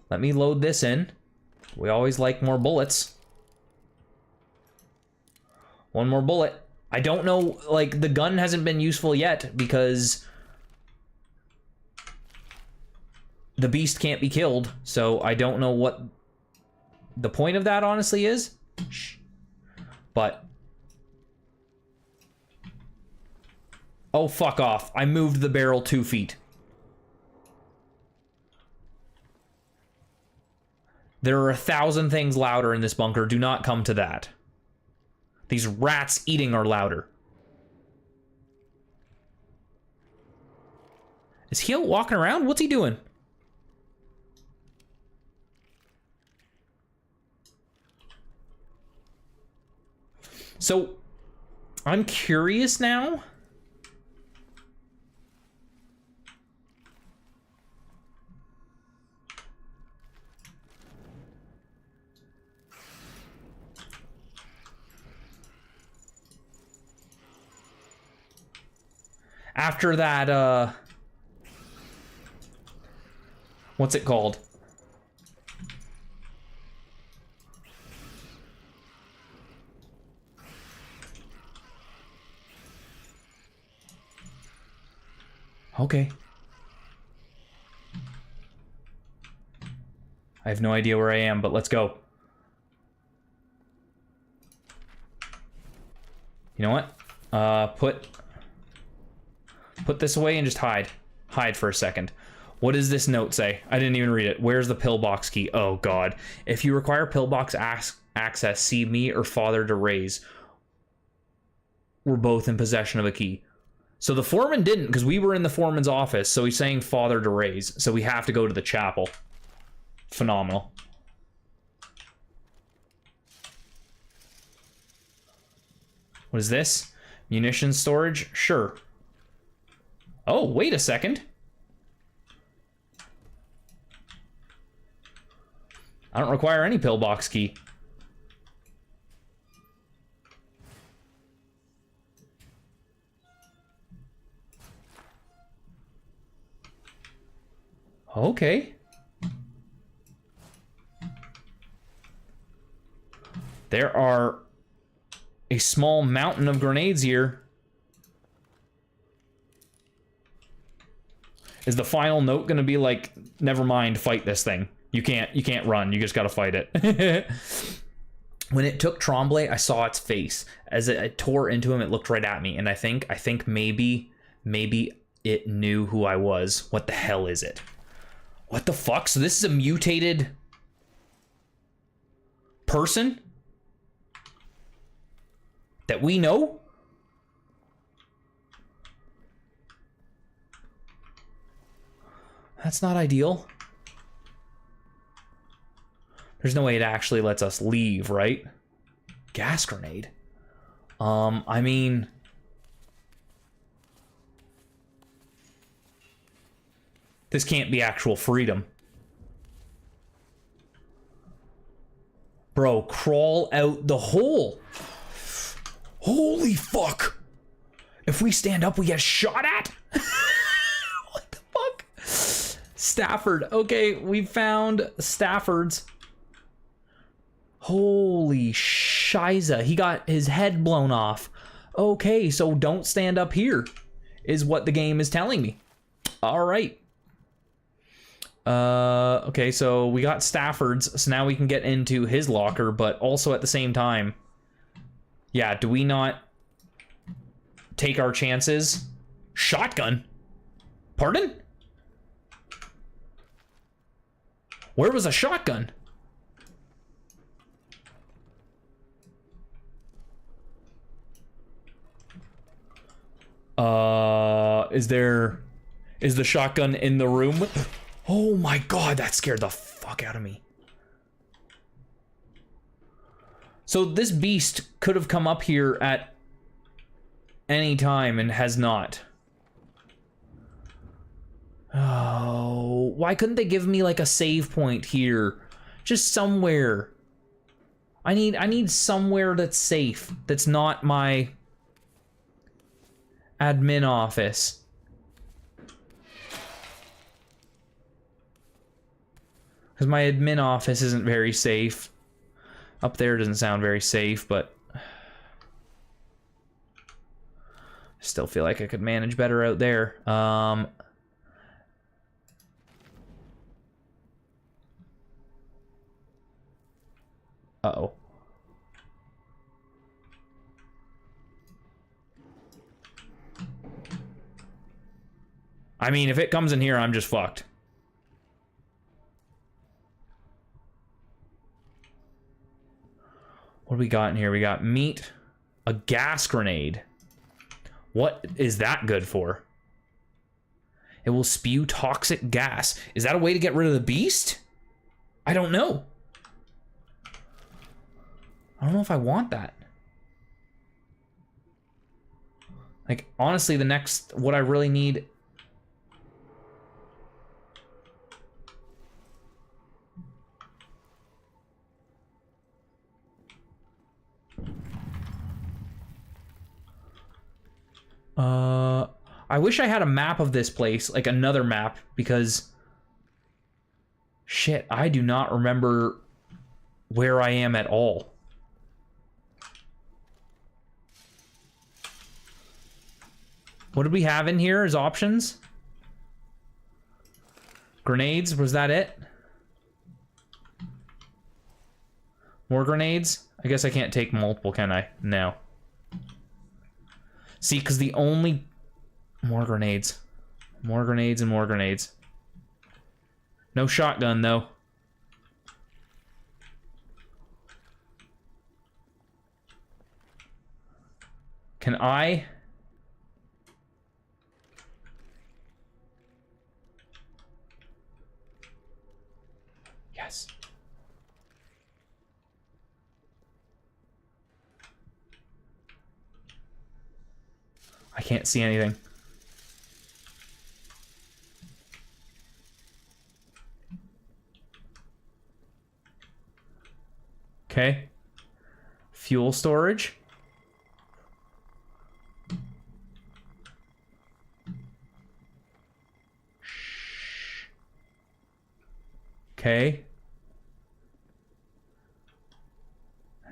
A: Let me load this in. We always like more bullets. One more bullet. I don't know, like, the gun hasn't been useful yet because the beast can't be killed, so I don't know what the point of that honestly is. Shh. But... Oh, fuck off. I moved the barrel 2 feet. There are 1,000 things louder in this bunker. Do not come to that. These rats eating are louder. Is he out walking around? What's he doing? So, I'm curious now. After that, what's it called? Okay. I have no idea where I am, but let's go. You know what? Put this away and just hide. Hide for a second. What does this note say? I didn't even read it. Where's the pillbox key? Oh, God. If you require pillbox access, see me or Father to raise. We're both in possession of a key. So the foreman didn't, because we were in the foreman's office, so he's saying Father to raise. So we have to go to the chapel. Phenomenal. What is this? Munition storage? Sure. Oh, wait a second. I don't require any pillbox key. Okay. There are a small mountain of grenades here. Is the final note gonna be like, never mind, fight this thing. You can't run, you just gotta fight it. When it took Tremblay, I saw its face. As it tore into him, it looked right at me, and I think maybe it knew who I was. What the hell is it? What the fuck? So this is a mutated person that we know? That's not ideal. There's no way it actually lets us leave, right? Gas grenade. I mean, this can't be actual freedom. Bro, crawl out the hole. Holy fuck. If we stand up, we get shot at? What the fuck? Stafford. Okay, we found Stafford's. Holy shiza. He got his head blown off. Okay, so don't stand up here, is what the game is telling me. All right. Okay, so we got Stafford's, so now we can get into his locker, but also at the same time, yeah, do we not take our chances? Shotgun? Pardon? Where was a shotgun? Is the shotgun in the room? Oh my god, that scared the fuck out of me. So this beast could have come up here at any time and has not. Oh, why couldn't they give me like a save point here? Just somewhere. I need somewhere that's safe. That's not my admin office. Because my admin office isn't very safe. Up there doesn't sound very safe, but I still feel like I could manage better out there. Uh-oh. I mean, if it comes in here, I'm just fucked. What do we got in here? We got meat, a gas grenade. What is that good for? It will spew toxic gas. Is that a way to get rid of the beast? I don't know. I don't know if I want that. Like, honestly, what I really need... I wish I had a map of this place, like another map, because shit, I do not remember where I am at all. What did we have in here as options? Grenades, was that it? More grenades? I guess I can't take multiple, can I? No. See, because the only... More grenades. More grenades and more grenades. No shotgun, though. Can I... Yes. I can't see anything. Okay. Fuel storage. Okay.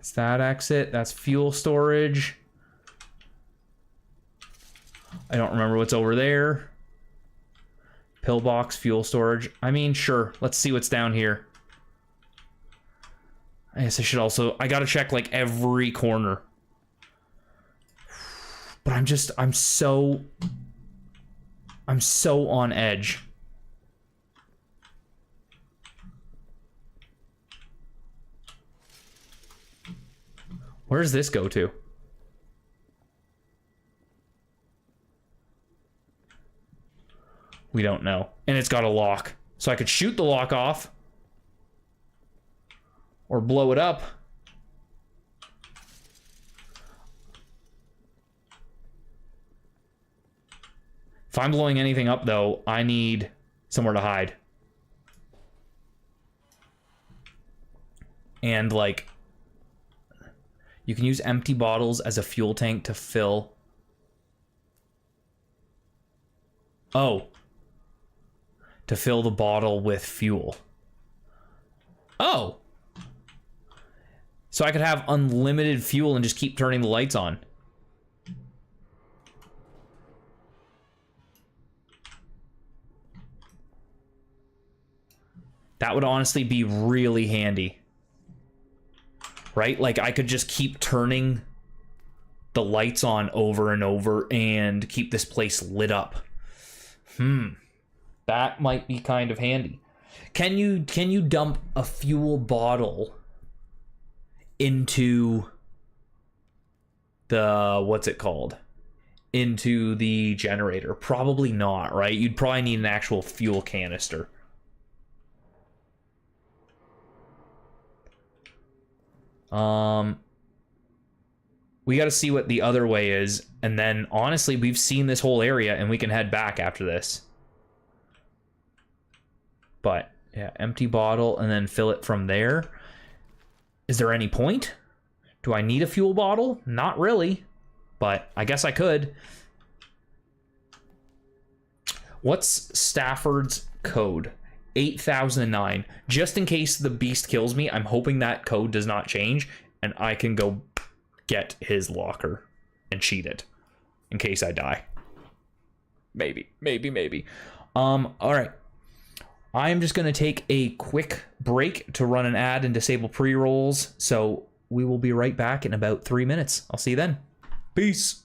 A: It's that exit. That's fuel storage. I don't remember what's over there. Pillbox, fuel storage. I mean, sure. Let's see what's down here. I guess I should also... I gotta check, like, every corner. But I'm so on edge. Where does this go to? We don't know. And it's got a lock. So I could shoot the lock off. Or blow it up. If I'm blowing anything up, though, I need somewhere to hide. And, like... You can use empty bottles as a fuel tank to fill... Oh. To fill the bottle with fuel. Oh! So I could have unlimited fuel and just keep turning the lights on. That would honestly be really handy. Right? Like, I could just keep turning the lights on over and over and keep this place lit up. That might be kind of handy. Can you dump a fuel bottle into the, what's it called? Into the generator? Probably not, right? You'd probably need an actual fuel canister. We got to see what the other way is, and then honestly, we've seen this whole area, and we can head back after this. But yeah, empty bottle, and then fill it from there. Is there any point? Do I need a fuel bottle? Not really, but I guess I could. What's Stafford's code? 8009. Just in case the beast kills me, I'm hoping that code does not change and I can go get his locker and cheat it in case I die. Maybe. All right. I'm just going to take a quick break to run an ad and disable pre-rolls. So we will be right back in about 3 minutes. I'll see you then. Peace.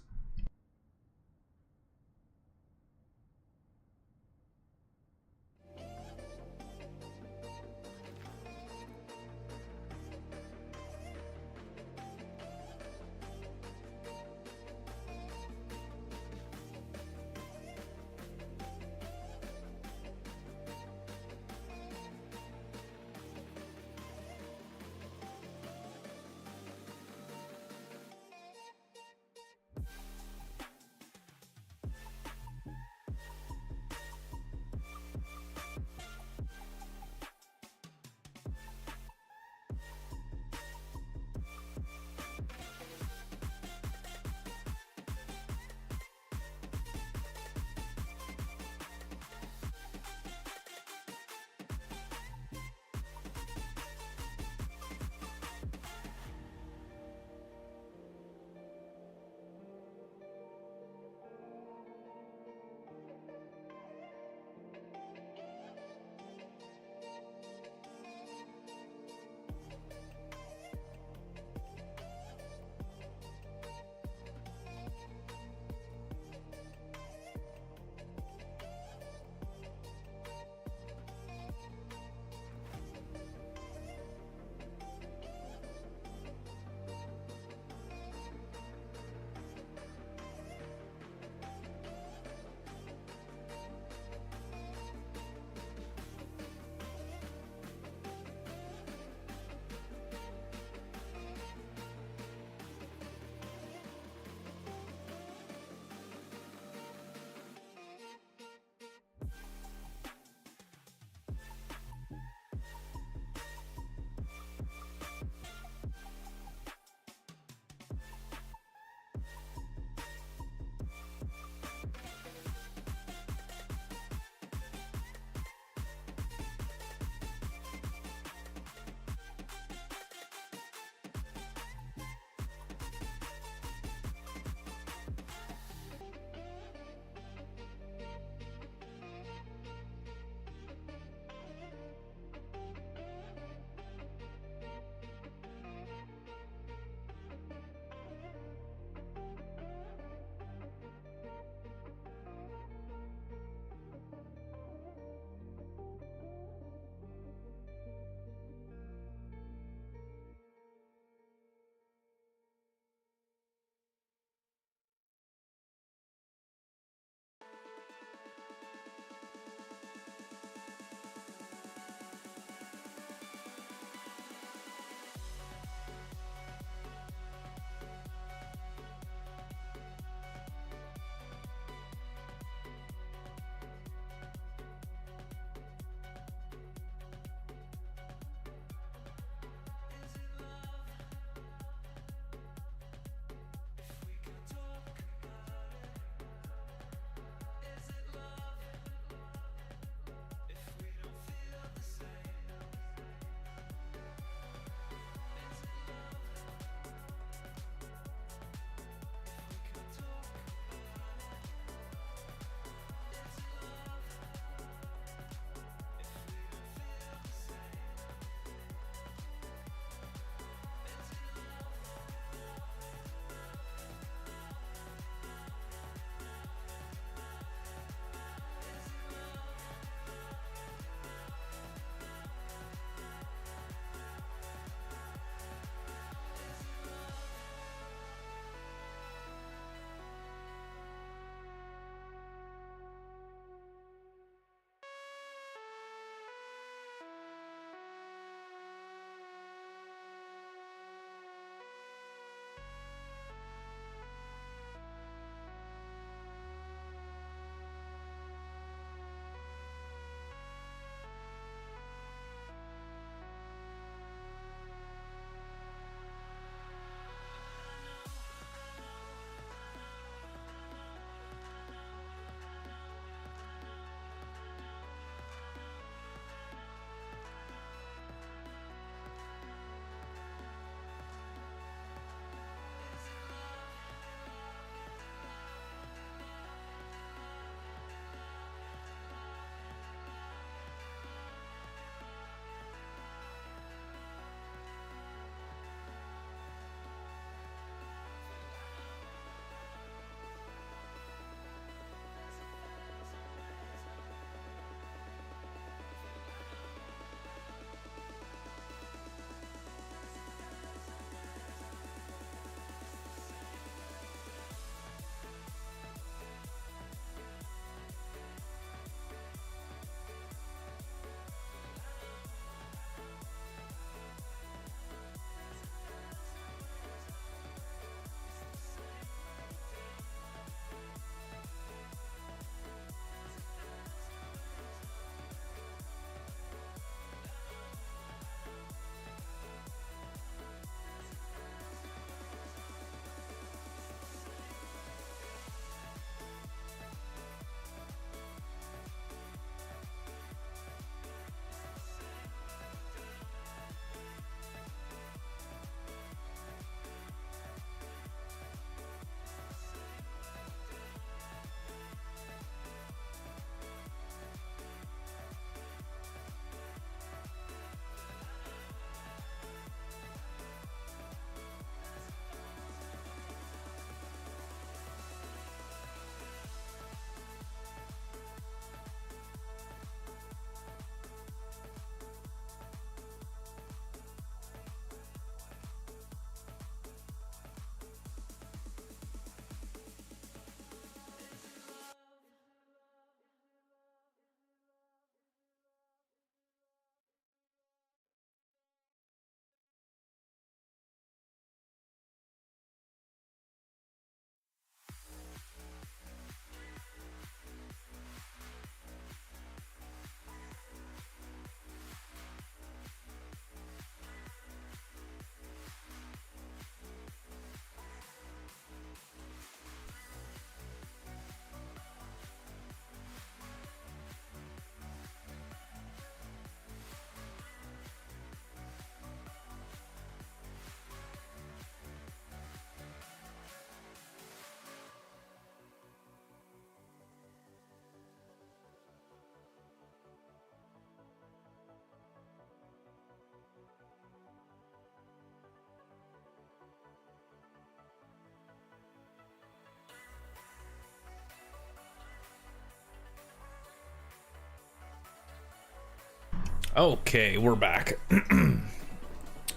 A: Okay, we're back.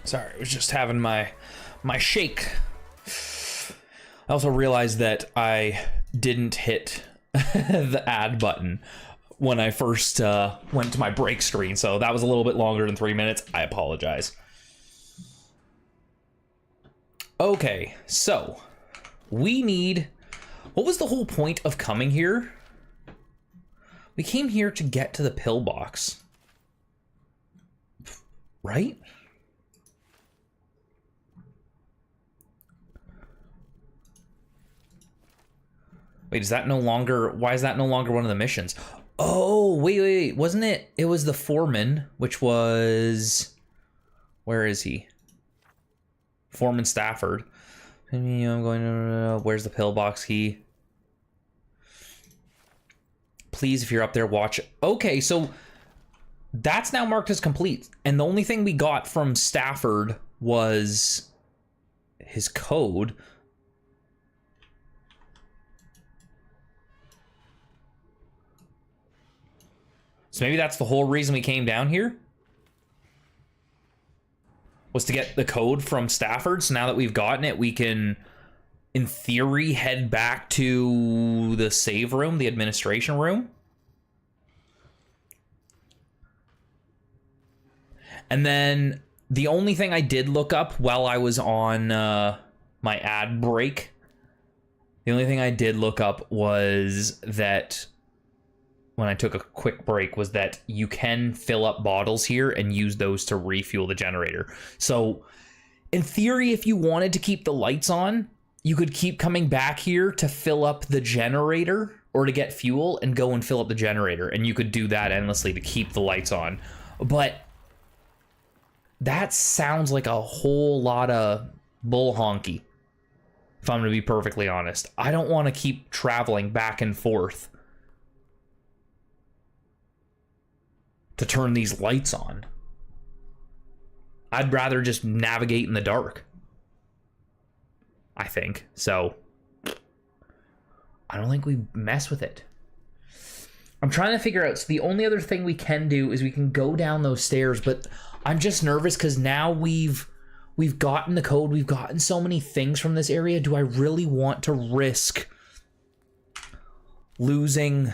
A: Sorry, I was just having my shake. I also realized that I didn't hit the add button when I first went to my break screen, so that was a little bit longer than 3 minutes. I apologize. Okay, so we need... What was the whole point of coming here? We came here to get to the pillbox. Right? Wait, is that no longer... Why is that no longer one of the missions? Oh, wait. Wasn't it... It was the foreman, which was... Where is he? Foreman Stafford. I'm going to... Where's the pillbox key? Please, if you're up there, watch. Okay, so that's now marked as complete. And the only thing we got from Stafford was his code. So maybe that's the whole reason we came down here? Was to get the code from Stafford. So now that we've gotten it, we can, in theory, head back to the save room, the administration room. And then the only thing I did look up while I was on my ad break, the only thing I did look up was that when I took a quick break was that you can fill up bottles here and use those to refuel the generator. So in theory, if you wanted to keep the lights on, you could keep coming back here to fill up the generator or to get fuel and go and fill up the generator. And you could do that endlessly to keep the lights on. But that sounds like a whole lot of bull honky, if I'm going to be perfectly honest. I don't want to keep traveling back and forth to turn these lights on. I'd rather just navigate in the dark, I think. So I don't think we mess with it. I'm trying to figure out, so the only other thing we can do is we can go down those stairs, but I'm just nervous because now we've gotten the code, we've gotten so many things from this area. Do I really want to risk losing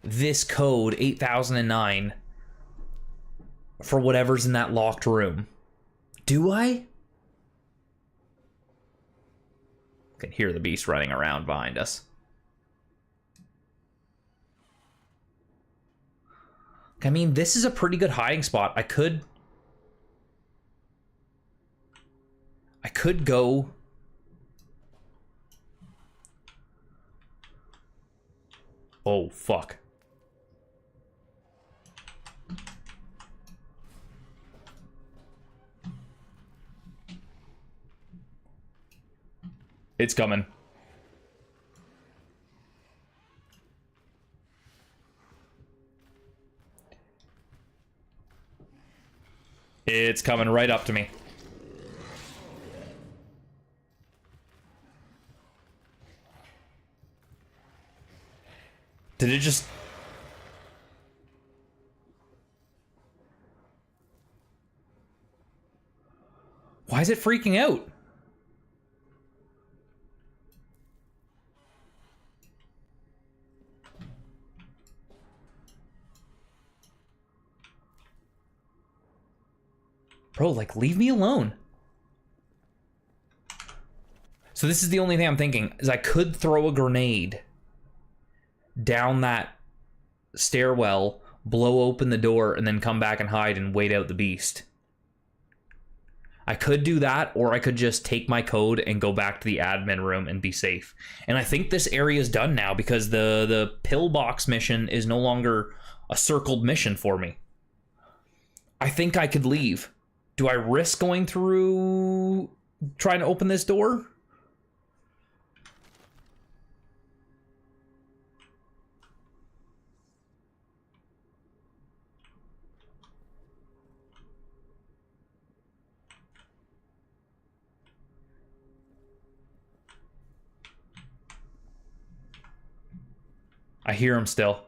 A: this code 8009 for whatever's in that locked room? Do I? I can hear the beast running around behind us. I mean, this is a pretty good hiding spot. I could go... Oh, fuck. It's coming. It's coming right up to me. Did it just... Why is it freaking out? Bro, like, leave me alone. So this is the only thing I'm thinking, is I could throw a grenade down that stairwell, blow open the door, and then come back and hide and wait out the beast. I could do that, or I could just take my code and go back to the admin room and be safe. And I think this area is done now because the pillbox mission is no longer a circled mission for me. I think I could leave. Do I risk going through trying to open this door? I hear him still.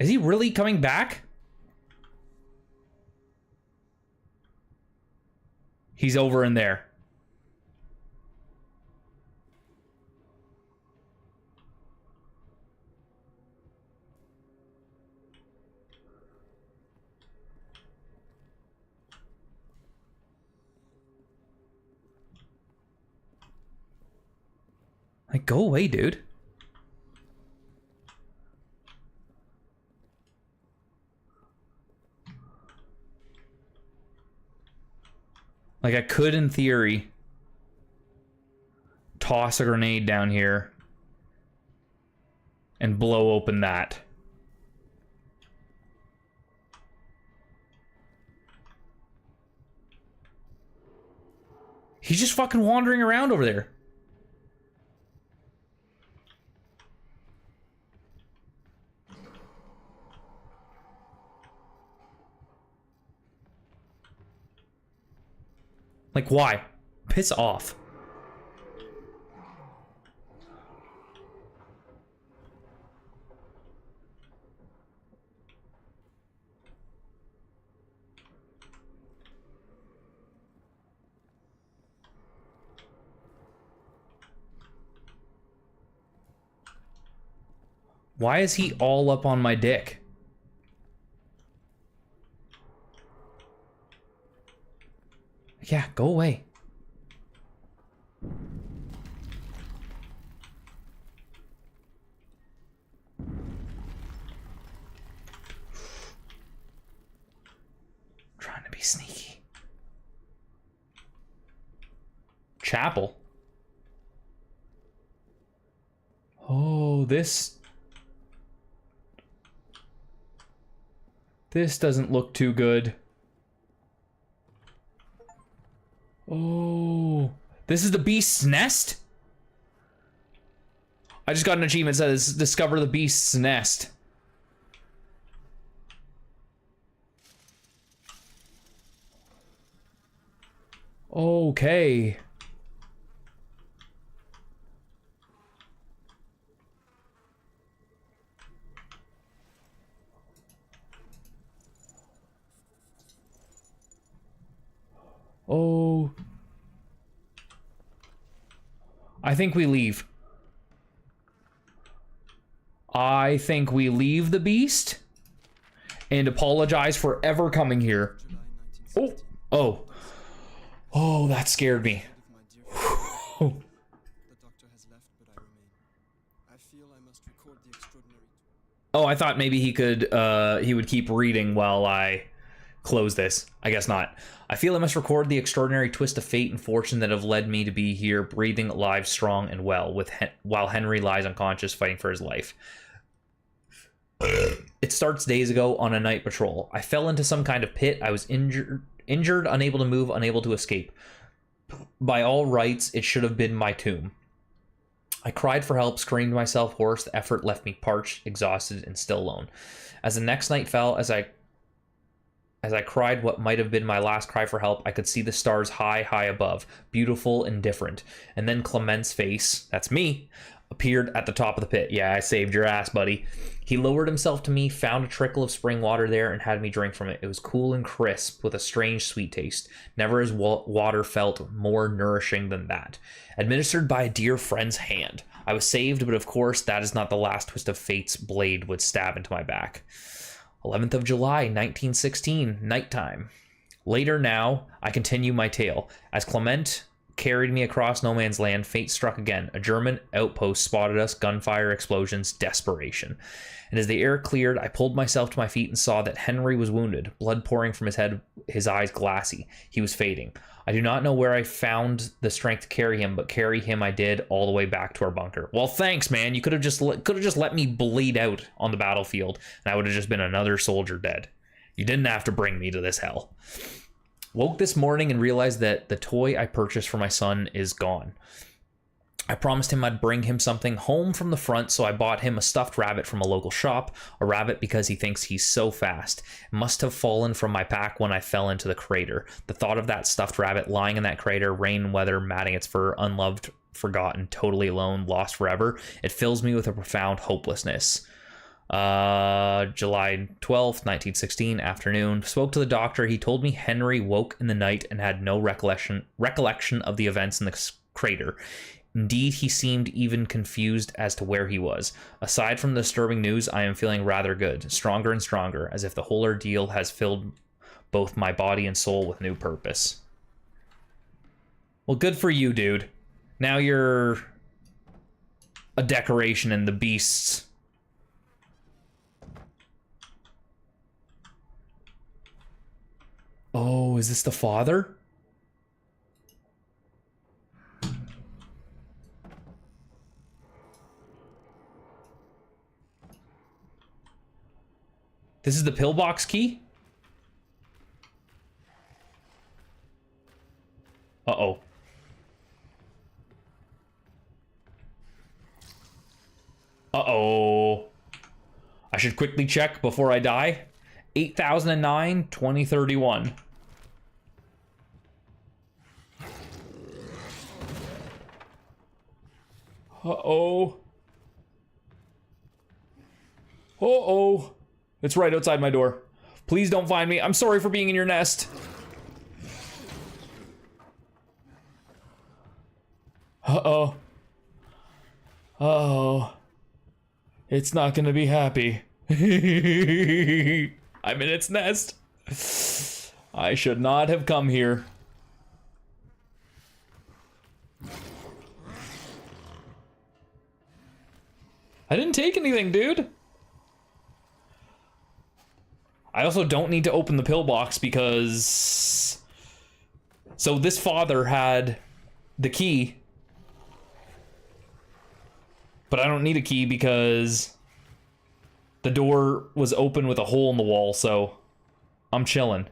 A: Is he really coming back? He's over in there. Like, go away, dude. Like, I could, in theory, toss a grenade down here and blow open that. He's just fucking wandering around over there. Like, why? Piss off. Why is he all up on my dick? Yeah, go away. Trying to be sneaky. Chapel. Oh, this doesn't look too good. Oh, this is the beast's nest? I just got an achievement that says discover the beast's nest. Okay. Oh. I think we leave. I think we leave the beast and apologize for ever coming here. Oh. Oh. Oh, that scared me. Oh, I thought maybe he could he would keep reading while I close this. I guess not. I feel I must record the extraordinary twist of fate and fortune that have led me to be here, breathing, alive, strong, and well, while Henry lies unconscious, fighting for his life. It starts days ago on a night patrol. I fell into some kind of pit. I was injured, unable to move, unable to escape. By all rights, it should have been my tomb. I cried for help, screamed myself hoarse. The effort left me parched, exhausted, and still alone. As the next night fell, as I cried what might have been my last cry for help, I could see the stars high, high above, beautiful and different. And then Clement's face, that's me, appeared at the top of the pit. Yeah, I saved your ass, buddy. He lowered himself to me, found a trickle of spring water there, and had me drink from it. It was cool and crisp, with a strange sweet taste. Never has water felt more nourishing than that. Administered by a dear friend's hand. I was saved, but of course, that is not the last twist of fate's blade would stab into my back. 11th of July, 1916, nighttime. Later now, I continue my tale. As Clement carried me across no man's land, fate struck again. A German outpost spotted us, gunfire, explosions, desperation. And as the air cleared, I pulled myself to my feet and saw that Henry was wounded, blood pouring from his head, his eyes glassy. He was fading. I do not know where I found the strength to carry him, but carry him I did all the way back to our bunker. Well, thanks, man. You could have just let me bleed out on the battlefield, and I would have just been another soldier dead. You didn't have to bring me to this hell. Woke this morning and realized that the toy I purchased for my son is gone. I promised him I'd bring him something home from the front, so I bought him a stuffed rabbit from a local shop, a rabbit because he thinks he's so fast. It must have fallen from my pack when I fell into the crater. The thought of that stuffed rabbit lying in that crater, rain, weather, matting its fur, unloved, forgotten, totally alone, lost forever, it fills me with a profound hopelessness. July 12th, 1916, afternoon. Spoke to the doctor. He told me Henry woke in the night and had no recollection of the events in the crater. Indeed, he seemed even confused as to where he was. Aside from the disturbing news, I am feeling rather good, stronger and stronger, as if the whole ordeal has filled both my body and soul with new purpose. Well, good for you, dude. Now you're a decoration in the beasts. Oh, is this the father? This is the pillbox key? Uh-oh. Uh-oh. I should quickly check before I die. 8009, 2031. Uh-oh. Uh-oh. It's right outside my door. Please don't find me. I'm sorry for being in your nest. Uh-oh. Oh. It's not gonna be happy. I'm in its nest. I should not have come here. I didn't take anything, dude. I also don't need to open the pillbox because... So this father had the key. But I don't need a key because the door was open with a hole in the wall, so I'm chilling.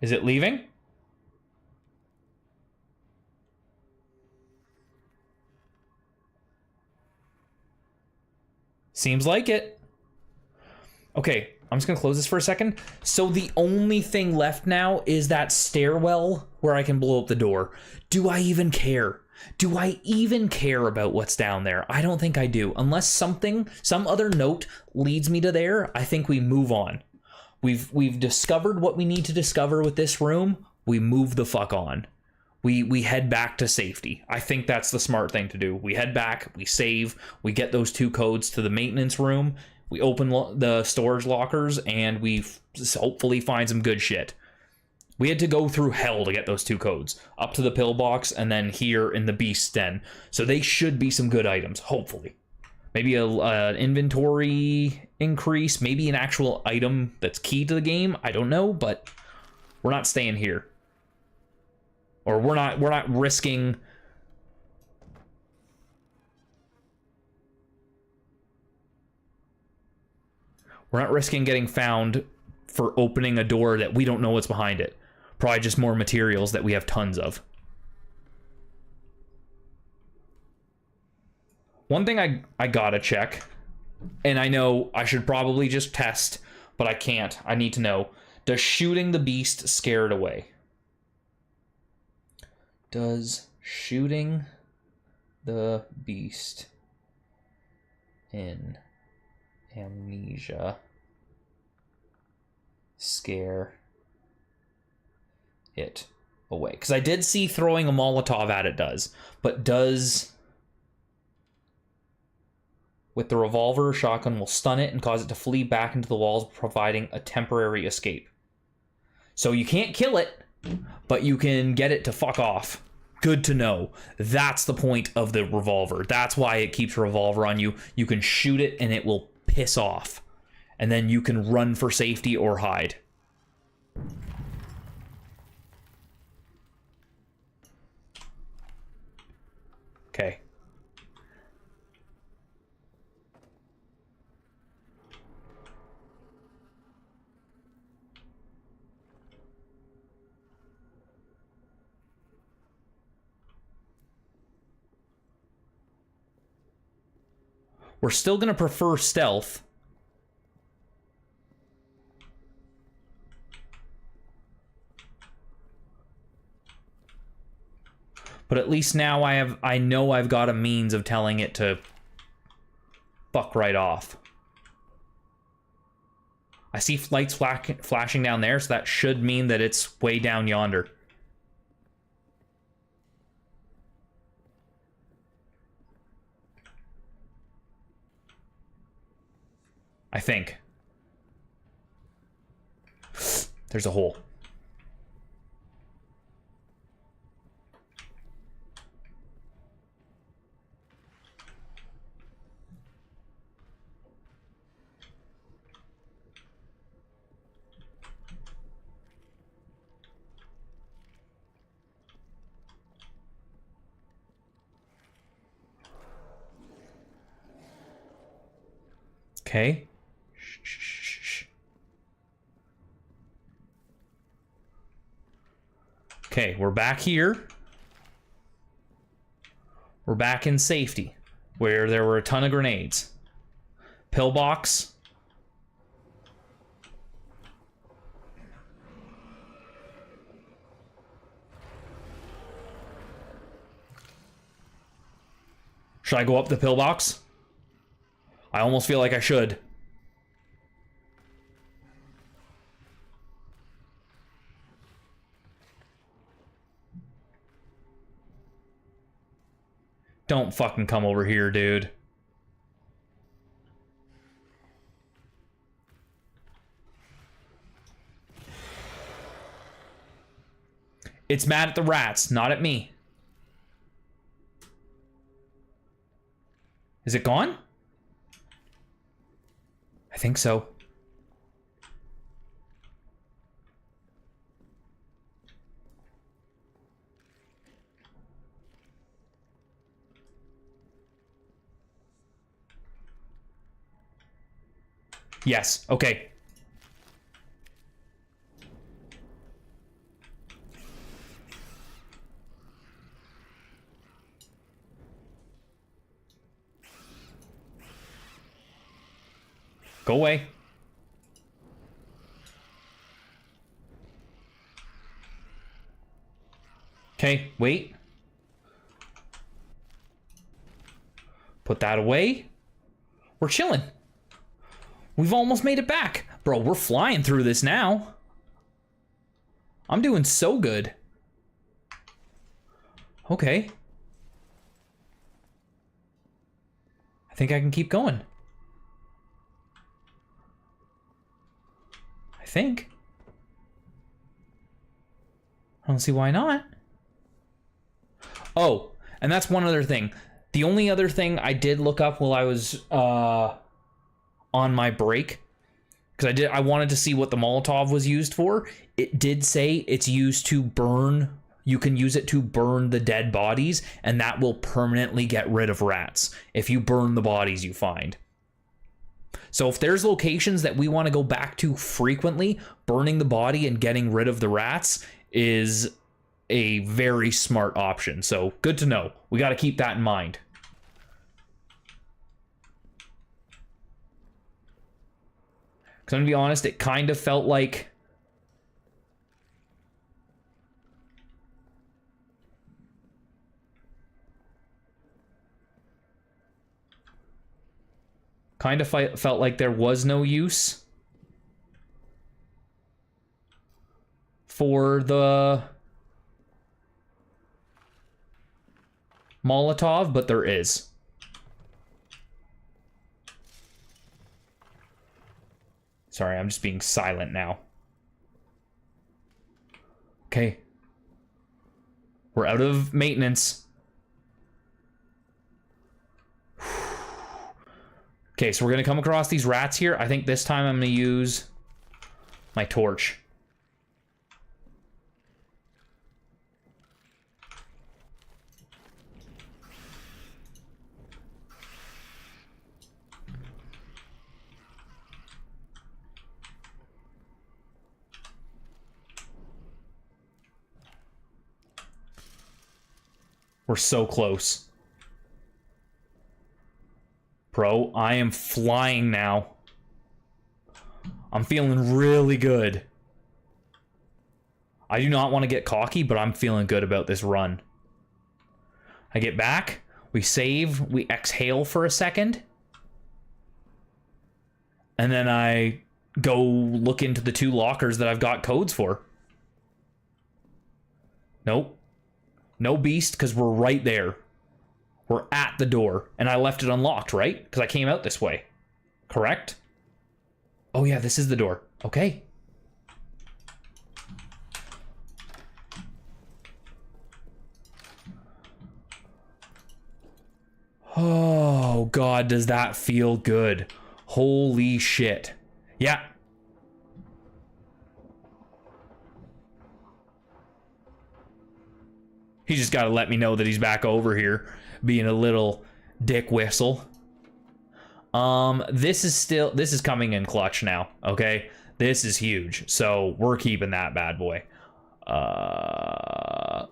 A: Is it leaving? Seems like it. Okay, I'm just gonna close this for a second. So the only thing left now is that stairwell where I can blow up the door. Do I even care? Do I even care about what's down there? I don't think I do. Unless some other note leads me to there, I think we move on. We've discovered what we need to discover with this room. We move the fuck on. We head back to safety. I think that's the smart thing to do. We head back, we save, we get those 2 codes to the maintenance room, we open the storage lockers, and we hopefully find some good shit. We had to go through hell to get those 2 codes. Up to the pillbox, and then here in the Beast Den. So they should be some good items, hopefully. Maybe an inventory increase, maybe an actual item that's key to the game. I don't know, but we're not staying here. Or we're not risking... We're not risking getting found for opening a door that we don't know what's behind it. Probably just more materials that we have tons of. One thing I gotta check, and I know I should probably just test, but I can't. I need to know. Does shooting the beast scare it away? Does shooting the beast in Amnesia scare it away? Because I did see throwing a Molotov at it does, but does... With the revolver, shotgun will stun it and cause it to flee back into the walls, providing a temporary escape. So you can't kill it, but you can get it to fuck off. Good to know. That's the point of the revolver. That's why it keeps a revolver on you. You can shoot it and it will piss off. And then you can run for safety or hide. Okay. We're still going to prefer stealth. But at least now I know I've got a means of telling it to fuck right off. I see lights flashing down there, so that should mean that it's way down yonder. I think. There's a hole. Okay. Shh. Okay, we're back here. We're back in safety, where there were a ton of grenades. Pillbox. Should I go up the pillbox? I almost feel like I should. Don't fucking come over here, dude. It's mad at the rats, not at me. Is it gone? I think so. Yes, okay. Go away. Okay, wait. Put that away. We're chilling. We've almost made it back. Bro, we're flying through this now. I'm doing so good. Okay. I think I can keep going. I think. I don't see why not. Oh, and that's one other thing. The only other thing I did look up while I was on my break, because I wanted to see what the Molotov was used for. It did say it's used to burn. You can use it to burn the dead bodies, and that will permanently get rid of rats if you burn the bodies you find. So if there's locations that we want to go back to frequently, burning the body and getting rid of the rats is a very smart option. So good to know. We got to keep that in mind. Because I'm going to be honest, it kind of felt like felt like there was no use for the Molotov, but there is. Sorry, I'm just being silent now. Okay. We're out of maintenance. Okay, so we're going to come across these rats here. I think this time I'm going to use my torch. We're so close. Bro, I am flying now. I'm feeling really good. I do not want to get cocky, but I'm feeling good about this run. I get back, we save, we exhale for a second, and then I go look into the 2 lockers that I've got codes for. Nope. No beast, because we're right there. We're at the door, and I left it unlocked, right? Because I came out this way. Correct? Oh yeah, this is the door. Okay. Oh god, does that feel good. Holy shit. Yeah. He just gotta let me know that he's back over here, being a little dick whistle. This is coming in clutch now, okay? This is huge, so we're keeping that bad boy. I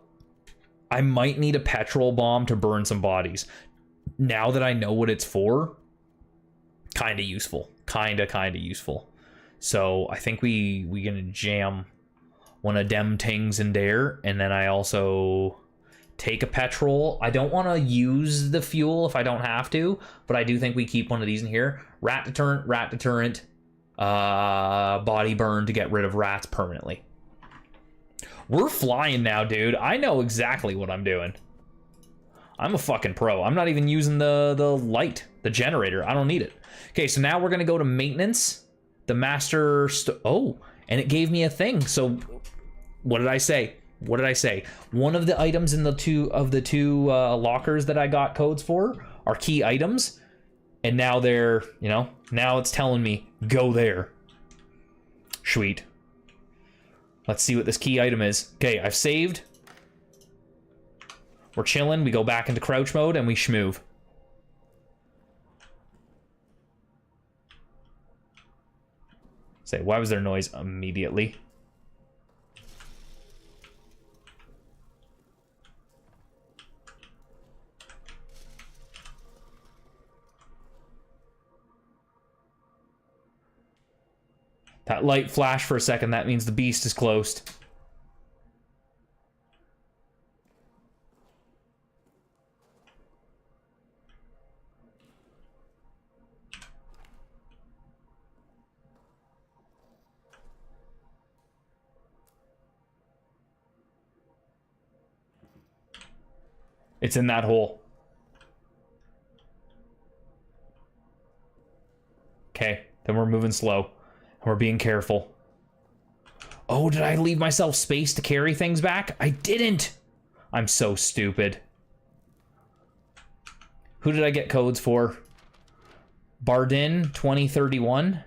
A: might need a petrol bomb to burn some bodies. Now that I know what it's for, kind of useful. Kind of useful. So I think we gonna jam one of them tings in there, and then I also take a petrol. I don't want to use the fuel if I don't have to, but I do think we keep one of these in here. Rat deterrent, body burn to get rid of rats permanently. We're flying now, dude. I know exactly what I'm doing. I'm a fucking pro. I'm not even using the light, the generator. I don't need it. Okay, so now we're gonna go to maintenance. The master. Oh, and it gave me a thing. So, what did I say? What did I say? One of the items in the two lockers that I got codes for are key items, and now they're, you know, now it's telling me go there. Sweet. Let's see what this key item is. Okay, I've saved. We're chilling. We go back into crouch mode and we schmoove. Say, why was there noise immediately? That light flashed for a second. That means the beast is closed. It's in that hole. Okay, then we're moving slow. We're being careful. Oh, did I leave myself space to carry things back? I didn't! I'm so stupid. Who did I get codes for? Bardin 2031.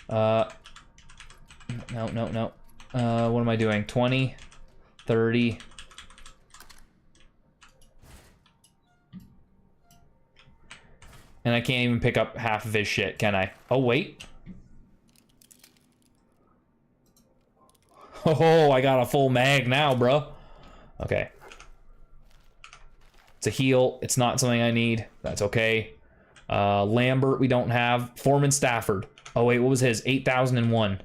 A: No. What am I doing? 20, 30. And I can't even pick up half of his shit, can I? Oh, wait. Oh, I got a full mag now, bro. Okay. It's a heal. It's not something I need. That's okay. Lambert, we don't have. Foreman Stafford. Oh, wait, what was his? 8001.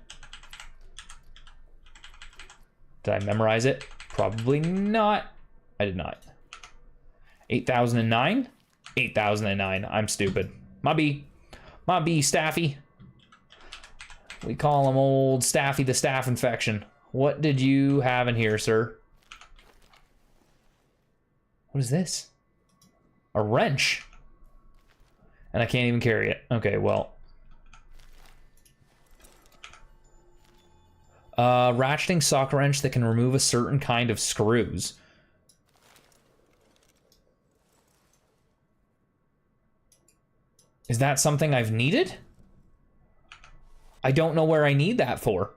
A: Did I memorize it? Probably not. I did not. 8009? 8009. I'm stupid. My B, Staffy. We call him old Staffy the staph infection. What did you have in here, sir? What is this? A wrench. And I can't even carry it. Okay, well. Ratcheting sock wrench that can remove a certain kind of screws. Is that something I've needed? I don't know where I need that for.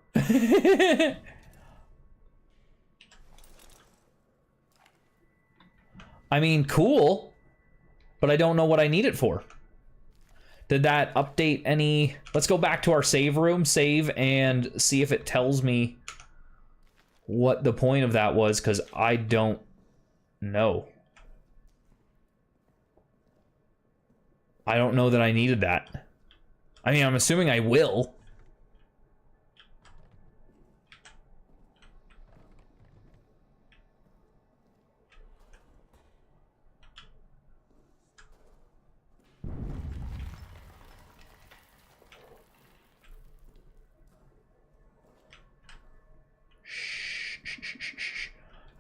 A: I mean, cool, but I don't know what I need it for. Did that update any... Let's go back to our save room, save, and see if it tells me what the point of that was, because I don't know. I don't know that I needed that. I mean, I'm assuming I will.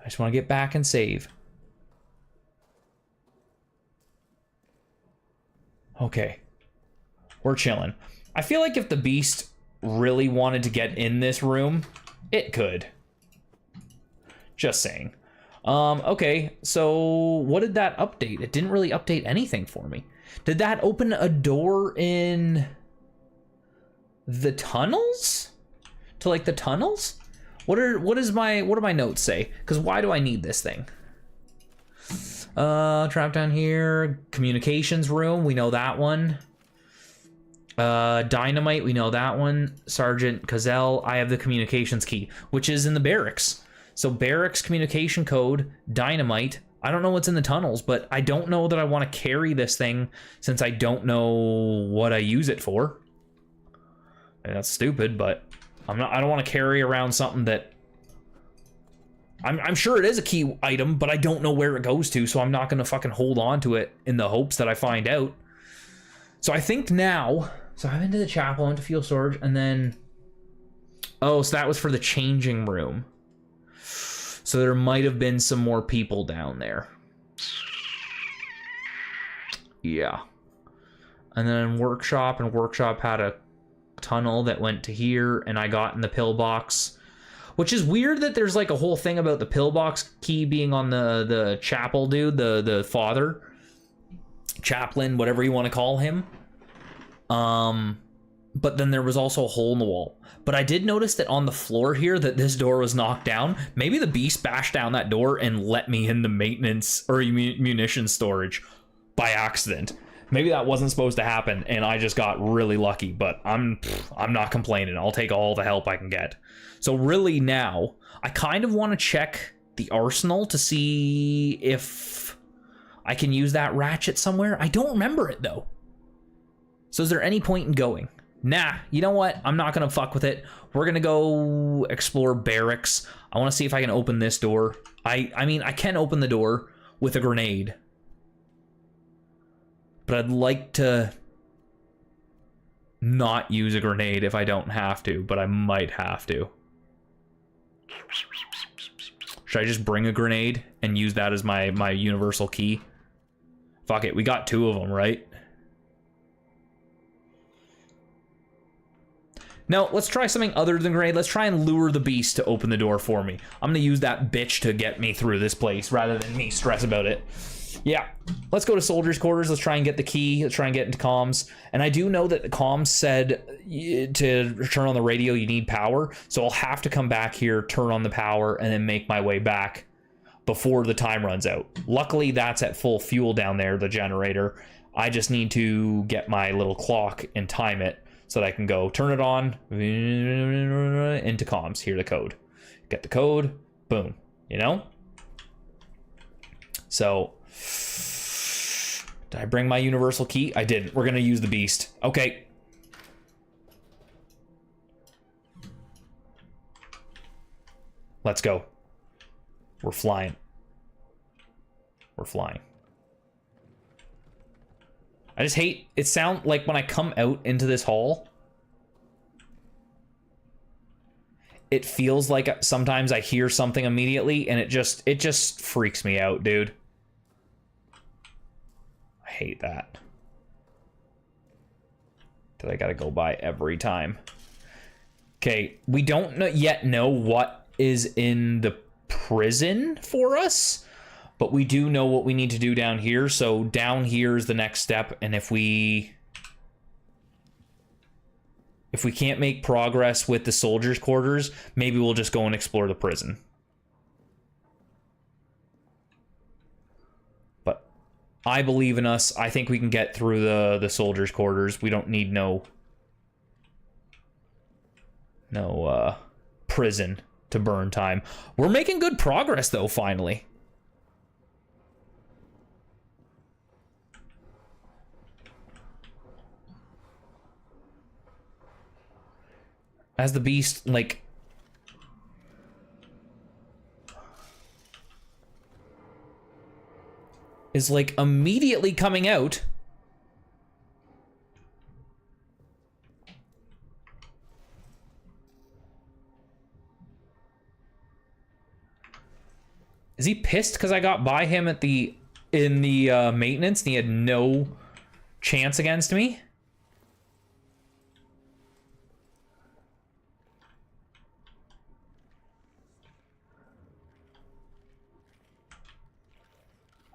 A: just want to get back and save. Okay. We're chilling. I feel like if the beast really wanted to get in this room, it could. Just saying. Okay, so what did that update? It didn't really update anything for me. Did that open a door in the tunnels? To like the tunnels? What do my notes say? Because why do I need this thing? Trap down here. Communications room, we know that one. Dynamite, we know that one. Sergeant Cazell, I have the communications key, which is in the barracks. So barracks communication code, dynamite. I don't know what's in the tunnels, but I don't know that I want to carry this thing since I don't know what I use it for. And that's stupid, but I don't want to carry around something that I'm sure it is a key item, but I don't know where it goes to, so I'm not gonna fucking hold on to it in the hopes that I find out. So I think now, so I'm into the chapel, I went to fuel storage, and then, oh, so that was for the changing room. So there might have been some more people down there. Yeah. And then workshop, and workshop had a tunnel that went to here, and I got in the pillbox. Which is weird that there's like a whole thing about the pillbox key being on the chapel dude, the father. Chaplain, whatever you want to call him. But then there was also a hole in the wall. But I did notice that on the floor here that this door was knocked down. Maybe the beast bashed down that door and let me in the maintenance or munition storage by accident. Maybe that wasn't supposed to happen and I just got really lucky, but I'm not complaining. I'll take all the help I can get. So really now, I kind of want to check the arsenal to see if I can use that ratchet somewhere. I don't remember it though. So is there any point in going? Nah, you know what? I'm not gonna fuck with it. We're gonna go explore barracks. I want to see if I can open this door. I mean, I can open the door with a grenade. But I'd like to not use a grenade if I don't have to, but I might have to. Should I just bring a grenade and use that as my universal key? Fuck it, we got 2 of them, right? No, let's try something other than grenade. Let's try and lure the beast to open the door for me. I'm gonna use that bitch to get me through this place rather than me stress about it. Yeah, let's go to soldiers' quarters. Let's try and get the key. Let's try and get into comms. And I do know that the comms said to turn on the radio, you need power. So I'll have to come back here, turn on the power, and then make my way back before the time runs out. Luckily, that's at full fuel down there, the generator. I just need to get my little clock and time it so that I can go turn it on, into comms, hear the code. Get the code, boom, you know? So, did I bring my universal key? I didn't. We're gonna use the beast. Okay. Let's go. We're flying. We're flying. I just hate, it sounds like when I come out into this hall, it feels like sometimes I hear something immediately and it just freaks me out, dude. I hate that. That I gotta go by every time. Okay, we don't yet know what is in the prison for us, but we do know what we need to do down here. So down here is the next step, and if we can't make progress with the soldiers' quarters, maybe we'll just go and explore the prison. But I believe in us. I think we can get through the soldiers' quarters. We don't need no prison to burn time. We're making good progress though, finally. As the beast, like, is like immediately coming out. Is he pissed because I got by him at the maintenance and he had no chance against me?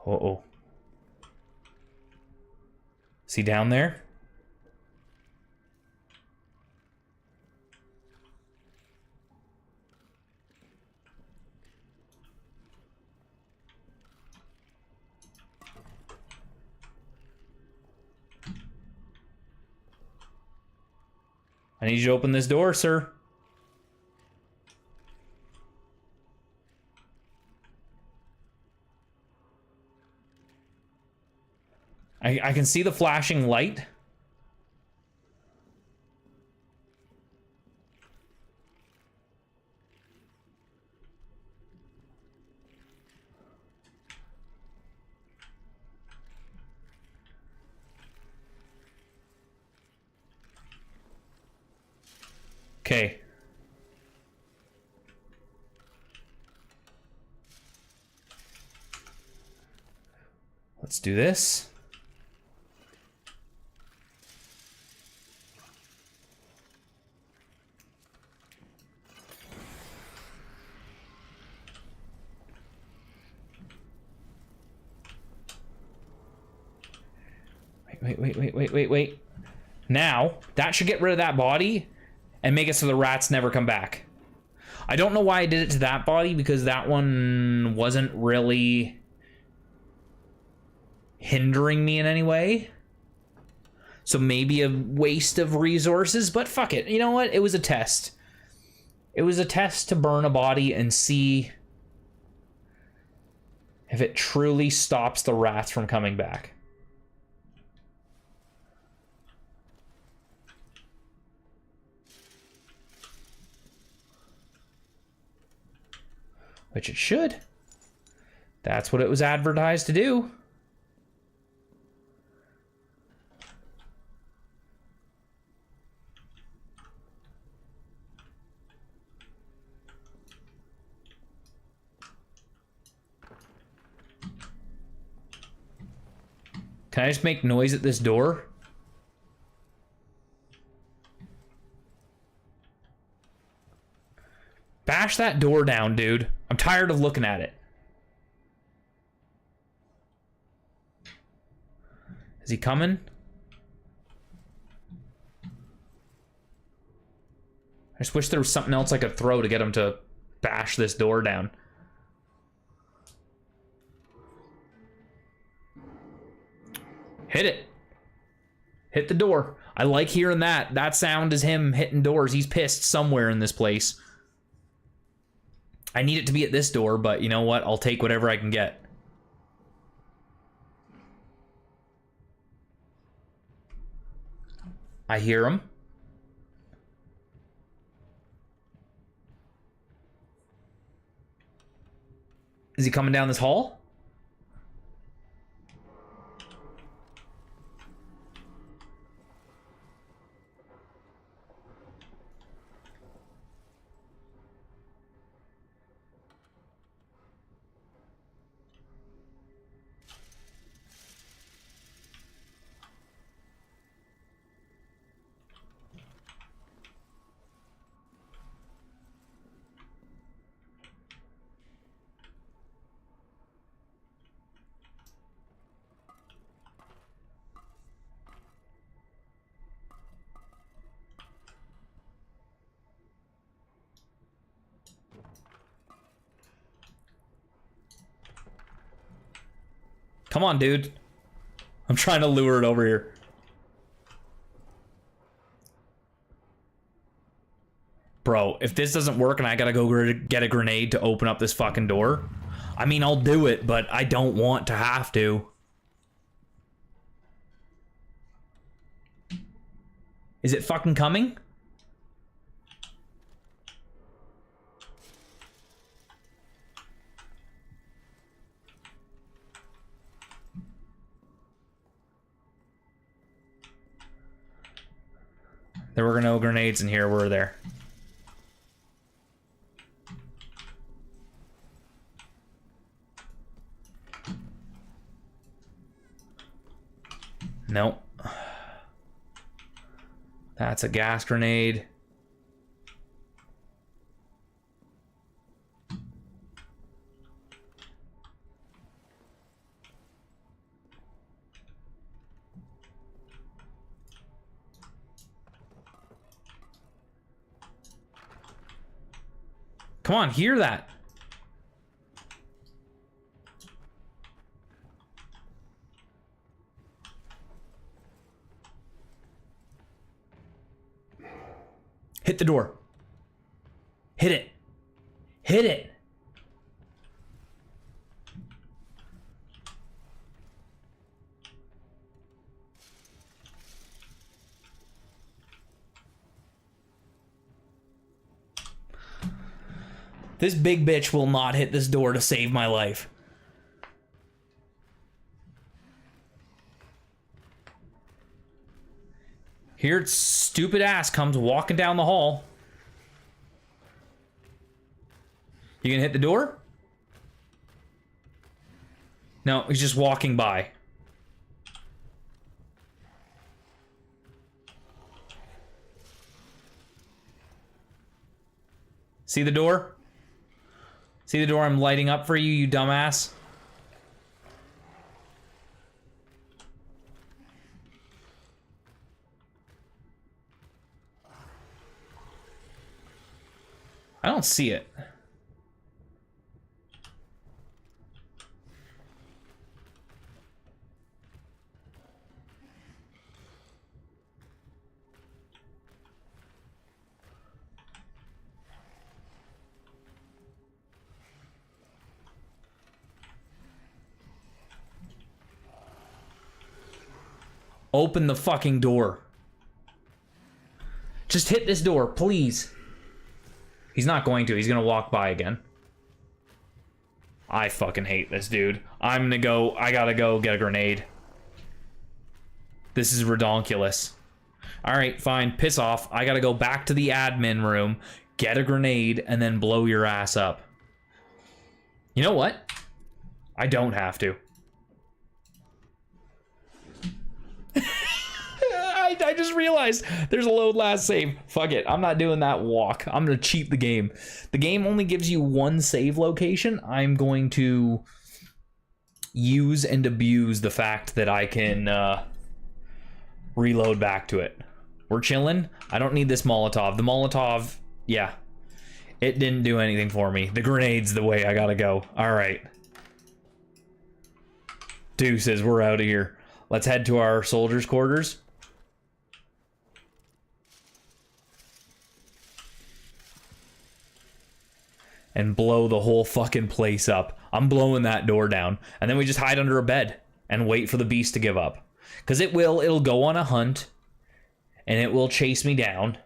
A: Uh-oh. Is he down there? I need you to open this door, sir. I can see the flashing light. Okay. Let's do this. Wait. Now, that should get rid of that body and make it so the rats never come back. I don't know why I did it to that body, because that one wasn't really hindering me in any way. So maybe a waste of resources, but fuck it. You know what? It was a test. It was a test to burn a body and see if it truly stops the rats from coming back. Which it should. That's what it was advertised to do. Can I just make noise at this door? Bash that door down, dude. I'm tired of looking at it. Is he coming? I just wish there was something else I could throw to get him to bash this door down. Hit it. Hit the door. I like hearing that. That sound is him hitting doors. He's pissed somewhere in this place. I need it to be at this door, but you know what? I'll take whatever I can get. I hear him. Is he coming down this hall? Come on, dude. I'm trying to lure it over here. Bro, if this doesn't work and I gotta go get a grenade to open up this fucking door, I mean, I'll do it, but I don't want to have to. Is it fucking coming? There were no grenades in here, were there? Nope. That's a gas grenade. Come on, hear that. Hit the door. Hit it. Hit it. This big bitch will not hit this door to save my life. Here its stupid ass comes walking down the hall. You gonna hit the door? No, he's just walking by. See the door? See the door I'm lighting up for you, you dumbass? I don't see it. Open the fucking door. Just hit this door, please. He's not going to. He's gonna walk by again. I fucking hate this dude. I'm gonna go. I gotta go get a grenade. This is redonkulous. Alright, fine. Piss off. I gotta go back to the admin room, get a grenade, and then blow your ass up. You know what? I don't have to. I just realized there's a load last save. Fuck it. I'm not doing that walk. I'm going to cheat the game. The game only gives you one save location. I'm going to use and abuse the fact that I can reload back to it. We're chilling. I don't need this Molotov. The Molotov, yeah, it didn't do anything for me. The grenade's the way I gotta go. All right. Deuces, we're out of here. Let's head to our soldiers' quarters. And blow the whole fucking place up. I'm blowing that door down. And then we just hide under a bed and wait for the beast to give up. Because it'll go on a hunt. And it will chase me down.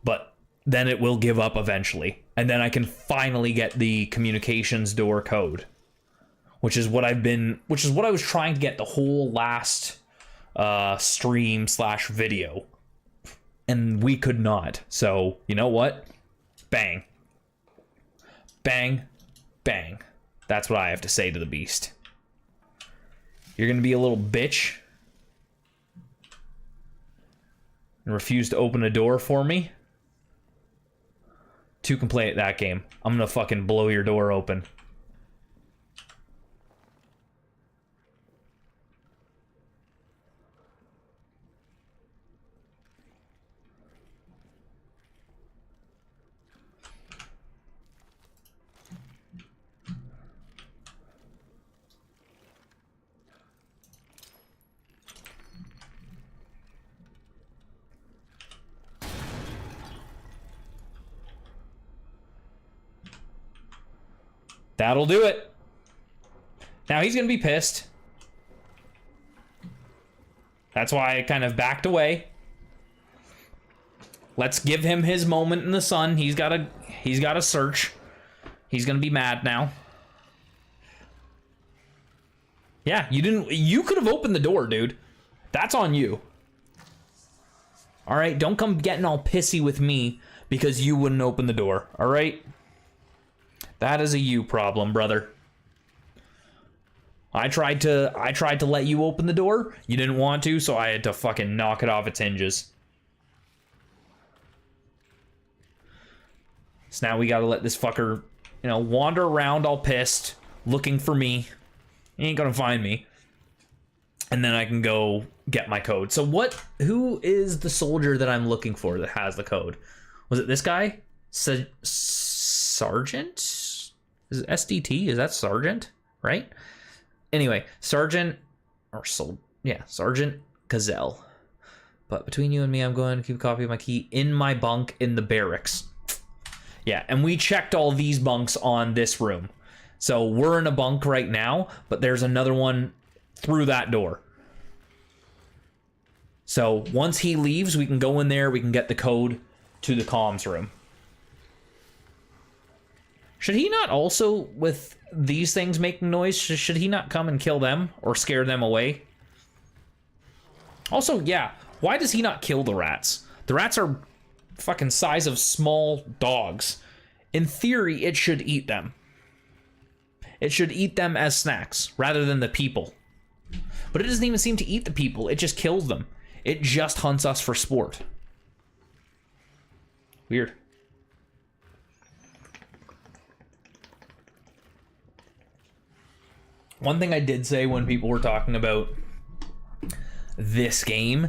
A: But then it will give up eventually. And then I can finally get the communications door code. Which is what I was trying to get the whole last stream / video. And we could not. So, you know what? Bang. Bang, bang. That's what I have to say to the beast. You're gonna be a little bitch and refuse to open a door for me? Two can play at that game. I'm gonna fucking blow your door open. That'll do it. Now he's gonna be pissed. That's why I kind of backed away. Let's give him his moment in the sun. He's gotta search. He's gonna be mad now. Yeah, you could have opened the door, dude. That's on you. Alright, don't come getting all pissy with me because you wouldn't open the door, alright? That is a you problem, brother. I tried to let you open the door. You didn't want to, so I had to fucking knock it off its hinges. So now we gotta let this fucker, you know, wander around all pissed, looking for me. He ain't gonna find me. And then I can go get my code. So who is the soldier that I'm looking for that has the code? Was it this guy? Sergeant? Is it SDT? Is that Sergeant? Right? Anyway, Sergeant Gazelle. But between you and me, I'm going to keep a copy of my key in my bunk in the barracks. Yeah, and we checked all these bunks on this room. So we're in a bunk right now, but there's another one through that door. So once he leaves, we can go in there, we can get the code to the comms room. Should he not also, with these things making noise, should he not come and kill them or scare them away? Also, yeah, why does he not kill the rats? The rats are fucking size of small dogs. In theory, it should eat them. It should eat them as snacks rather than the people. But it doesn't even seem to eat the people. It just kills them. It just hunts us for sport. Weird. One thing I did say when people were talking about this game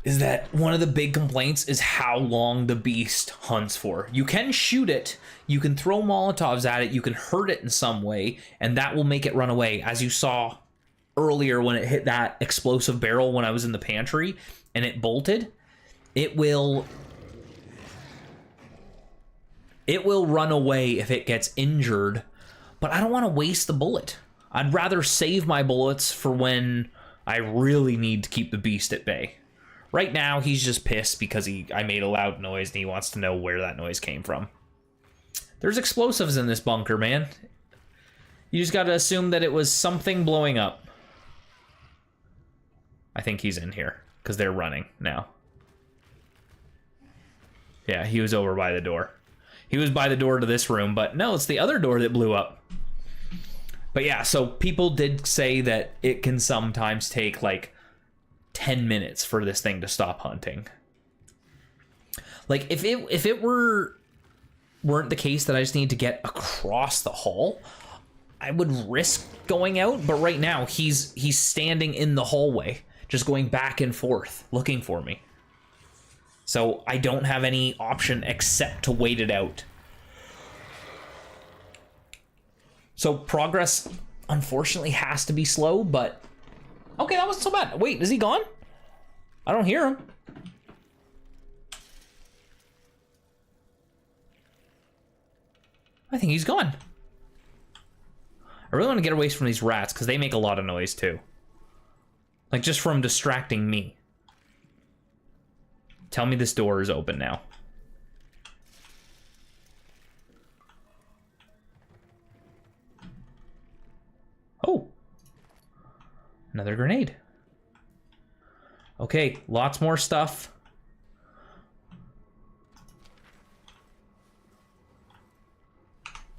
A: is that one of the big complaints is how long the beast hunts for. You can shoot it, you can throw Molotovs at it, you can hurt it in some way, and that will make it run away. As you saw earlier when it hit that explosive barrel when I was in the pantry and it bolted, it will run away if it gets injured, but I don't want to waste the bullet. I'd rather save my bullets for when I really need to keep the beast at bay. Right now, he's just pissed because I made a loud noise and he wants to know where that noise came from. There's explosives in this bunker, man. You just gotta assume that it was something blowing up. I think he's in here because they're running now. Yeah, he was over by the door. He was by the door to this room, but no, it's the other door that blew up. But yeah, so people did say that it can sometimes take like 10 minutes for this thing to stop hunting. Like if it weren't the case that I just need to get across the hall, I would risk going out, but right now he's standing in the hallway, just going back and forth looking for me. So I don't have any option except to wait it out. So progress unfortunately has to be slow, but okay, that wasn't so bad. Wait, is he gone? I don't hear him. I think he's gone. I really want to get away from these rats because they make a lot of noise too. Like just from distracting me. Tell me this door is open now. Oh. Another grenade. Okay, lots more stuff.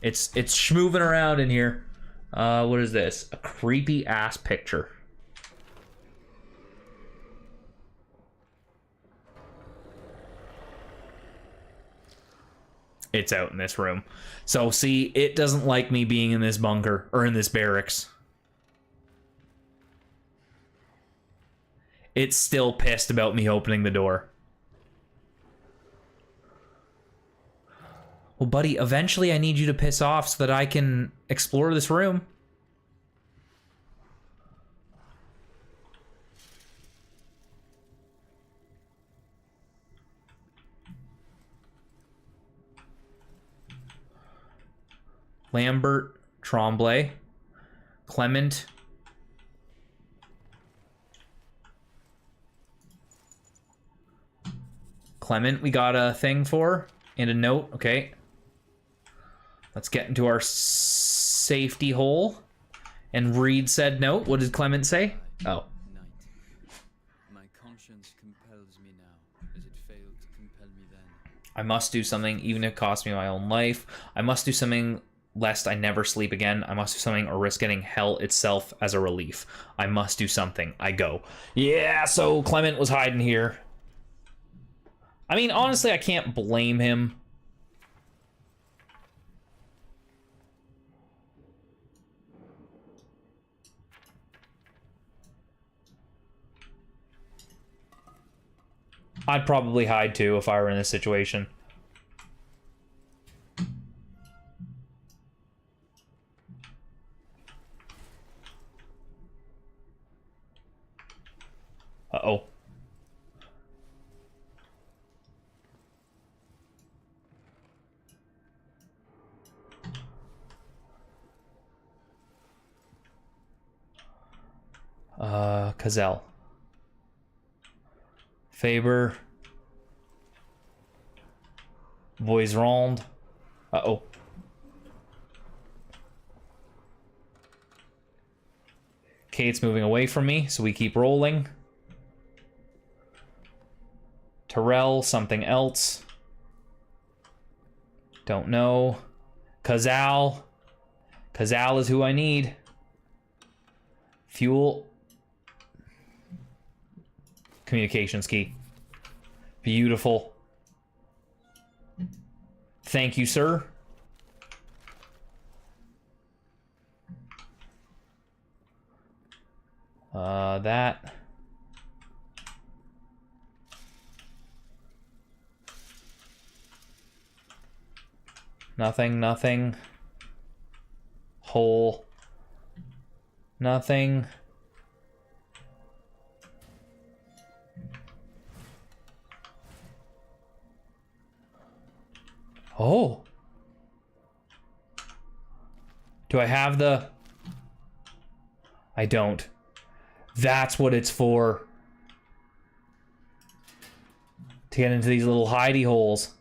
A: It's schmooving around in here. What is this? A creepy ass picture. It's out in this room. So see, it doesn't like me being in this bunker or in this barracks. It's still pissed about me opening the door. Well, buddy, eventually I need you to piss off so that I can explore this room. Lambert, Tremblay, Clement. Clement, we got a thing for, and a note, okay. Let's get into our safety hole and read said note. What did Clement say? Oh.
B: My conscience compels me now, as it failed to compel me then.
A: I must do something, even if it costs me my own life. I must do something lest I never sleep again. I must do something or risk getting hell itself as a relief. I must do something. I go. Yeah, so Clement was hiding here. I mean, honestly, I can't blame him. I'd probably hide too if I were in this situation. Uh-oh. Cazell. Faber. Voiserand. Uh-oh. Kate's moving away from me, so we keep rolling. Terrell, something else. Don't know. Cazal. Cazal is who I need. Fuel. Communications key. Beautiful. Thank you, sir. That. Nothing, nothing. Hole. Nothing. Oh. Do I have the... I don't. That's what it's for. To get into these little hidey holes.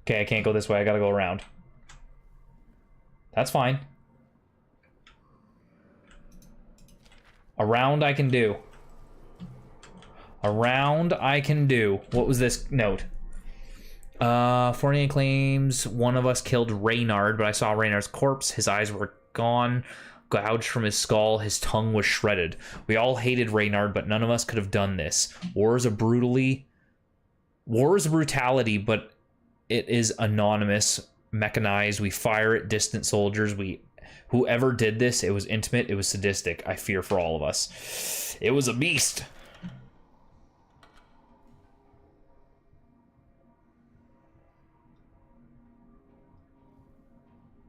A: Okay, I can't go this way. I gotta go around. That's fine. Around I can do. Around I can do. What was this note? Fournier claims one of us killed Reynard, but I saw Reynard's corpse. His eyes were gone, gouged from his skull. His tongue was shredded. We all hated Reynard, but none of us could have done this. War is a brutality, but it is anonymous, mechanized. We fire at distant soldiers. Whoever did this, it was intimate, it was sadistic. I fear for all of us. It was a beast.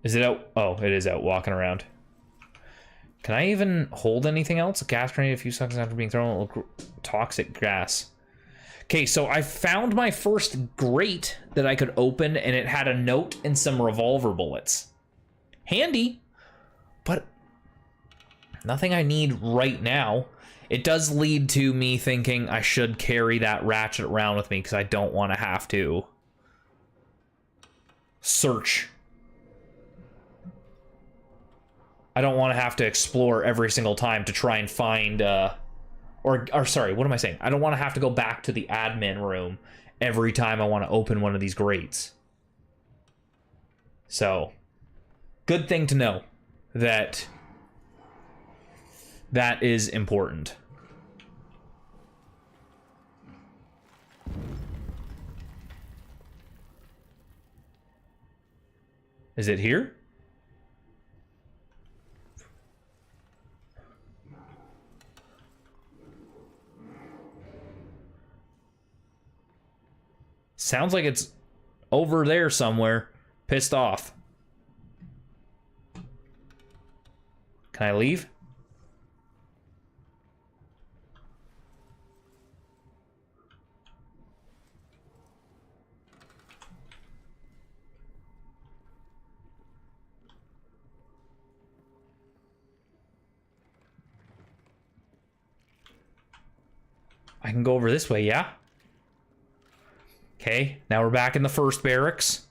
A: Is it out? Oh, it is out, walking around. Can I even hold anything else? A gas grenade a few seconds after being thrown. Toxic gas. Okay, so I found my first grate that I could open, and it had a note and some revolver bullets. Handy, but nothing I need right now. It does lead to me thinking I should carry that ratchet around with me because I don't want to have to search. I don't want to have to explore every single time to try and find, or sorry, what am I saying? I don't want to have to go back to the admin room every time I want to open one of these grates. So, good thing to know that that is important. Is it here? Sounds like it's over there somewhere. Pissed off. Can I leave? I can go over this way, yeah? Okay, now we're back in the first barracks.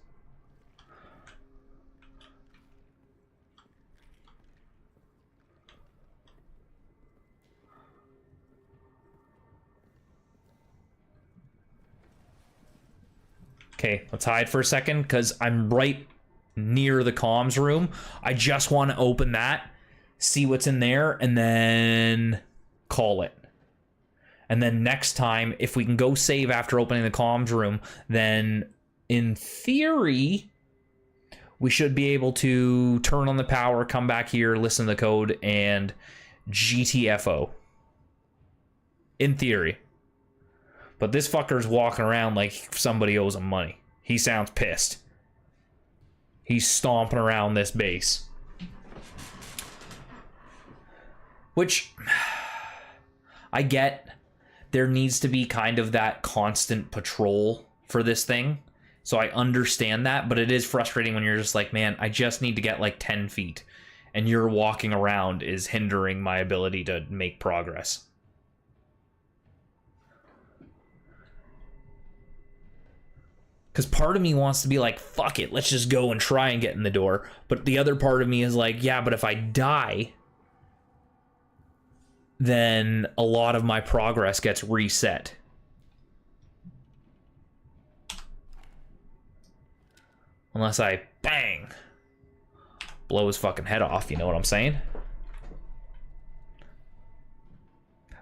A: Okay, let's hide for a second because I'm right near the comms room. I just want to open that, see what's in there, and then call it. And then next time, if we can go save after opening the comms room, then in theory, we should be able to turn on the power, come back here, listen to the code, and GTFO. In theory. But this fucker's walking around like somebody owes him money. He sounds pissed. He's stomping around this base. Which, I get, there needs to be kind of that constant patrol for this thing. So I understand that, but it is frustrating when you're just like, man, I just need to get like 10 feet. And your walking around is hindering my ability to make progress. Because part of me wants to be like, fuck it, let's just go and try and get in the door. But the other part of me is like, yeah, but if I die, then a lot of my progress gets reset. Unless I, bang, blow his fucking head off, you know what I'm saying?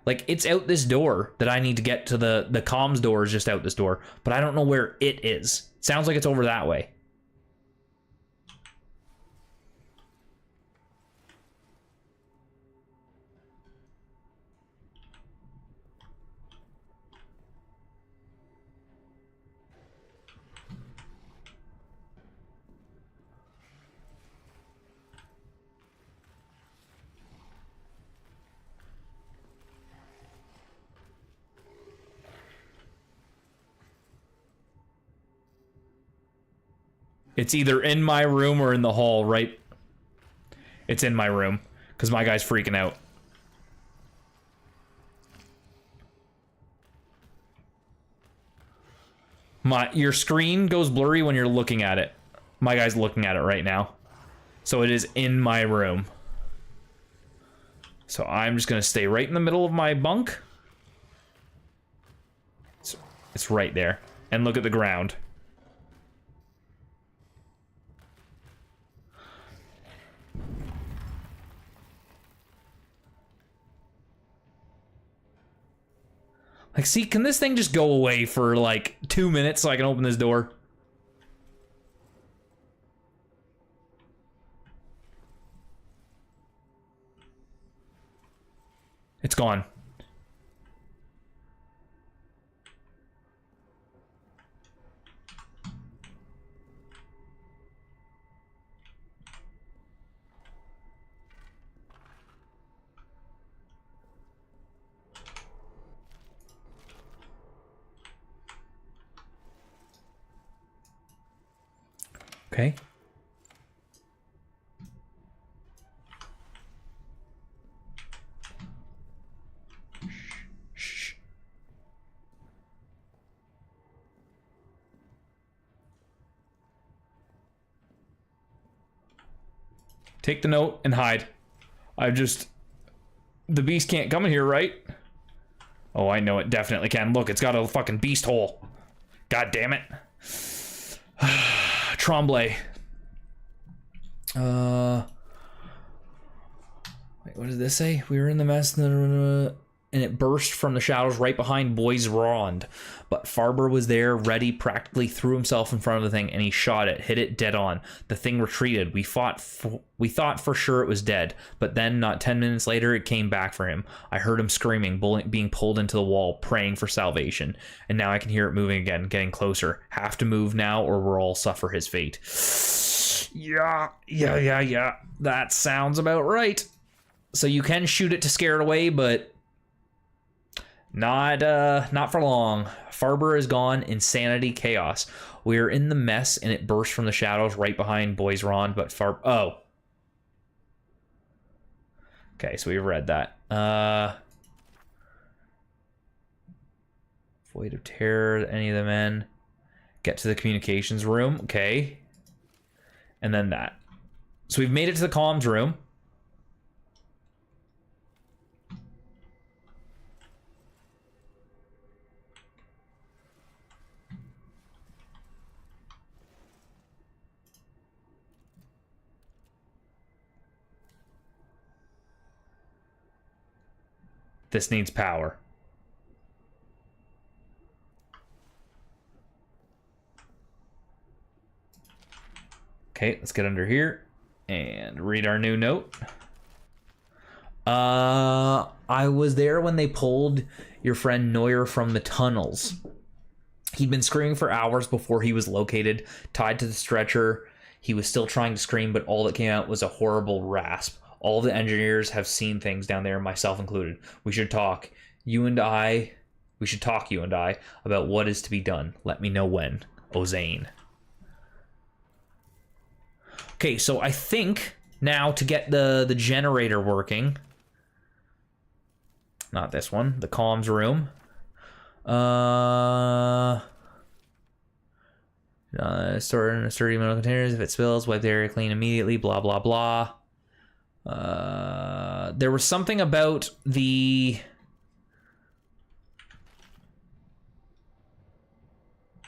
A: Like, it's out this door that I need to get to. The comms door is just out this door, but I don't know where it is. It sounds like it's over that way. It's either in my room or in the hall, right? It's in my room, because my guy's freaking out. Your screen goes blurry when you're looking at it. My guy's looking at it right now. So it is in my room. So I'm just gonna stay right in the middle of my bunk. It's right there. And look at the ground. Like, see, can this thing just go away for like 2 minutes so I can open this door? It's gone. Okay. Shh. Take the note and hide. The beast can't come in here, right? Oh, I know it definitely can. Look, it's got a fucking beast hole. God damn it. Tremblay. Wait, what does this say? We were in the mess and it burst from the shadows right behind Boy's Rond. But Farber was there, ready, practically threw himself in front of the thing, and he shot it, hit it dead on. The thing retreated. We thought for sure it was dead, but then, not 10 minutes later, it came back for him. I heard him screaming, being pulled into the wall, praying for salvation. And now I can hear it moving again, getting closer. Have to move now, or we'll all suffer his fate. Yeah. That sounds about right. So you can shoot it to scare it away, but not for long. Farber is gone. Insanity, chaos. We're in the mess, and it burst from the shadows right behind Boy's Rond, but oh. Okay, so we've read that. Void of terror, any of the men. Get to the communications room. Okay. And then that. So we've made it to the comms room. This needs power. Okay, let's get under here and read our new note. I was there when they pulled your friend Neuer from the tunnels. He'd been screaming for hours before he was located, tied to the stretcher. He was still trying to scream, but all that came out was a horrible rasp. All the engineers have seen things down there, myself included. We should talk, you and I, about what is to be done. Let me know when. Ozane. Okay, so I think now to get the generator working, not this one, the comms room. Store in sturdy metal containers. If it spills, wipe the area clean immediately. Blah blah blah. There was something about the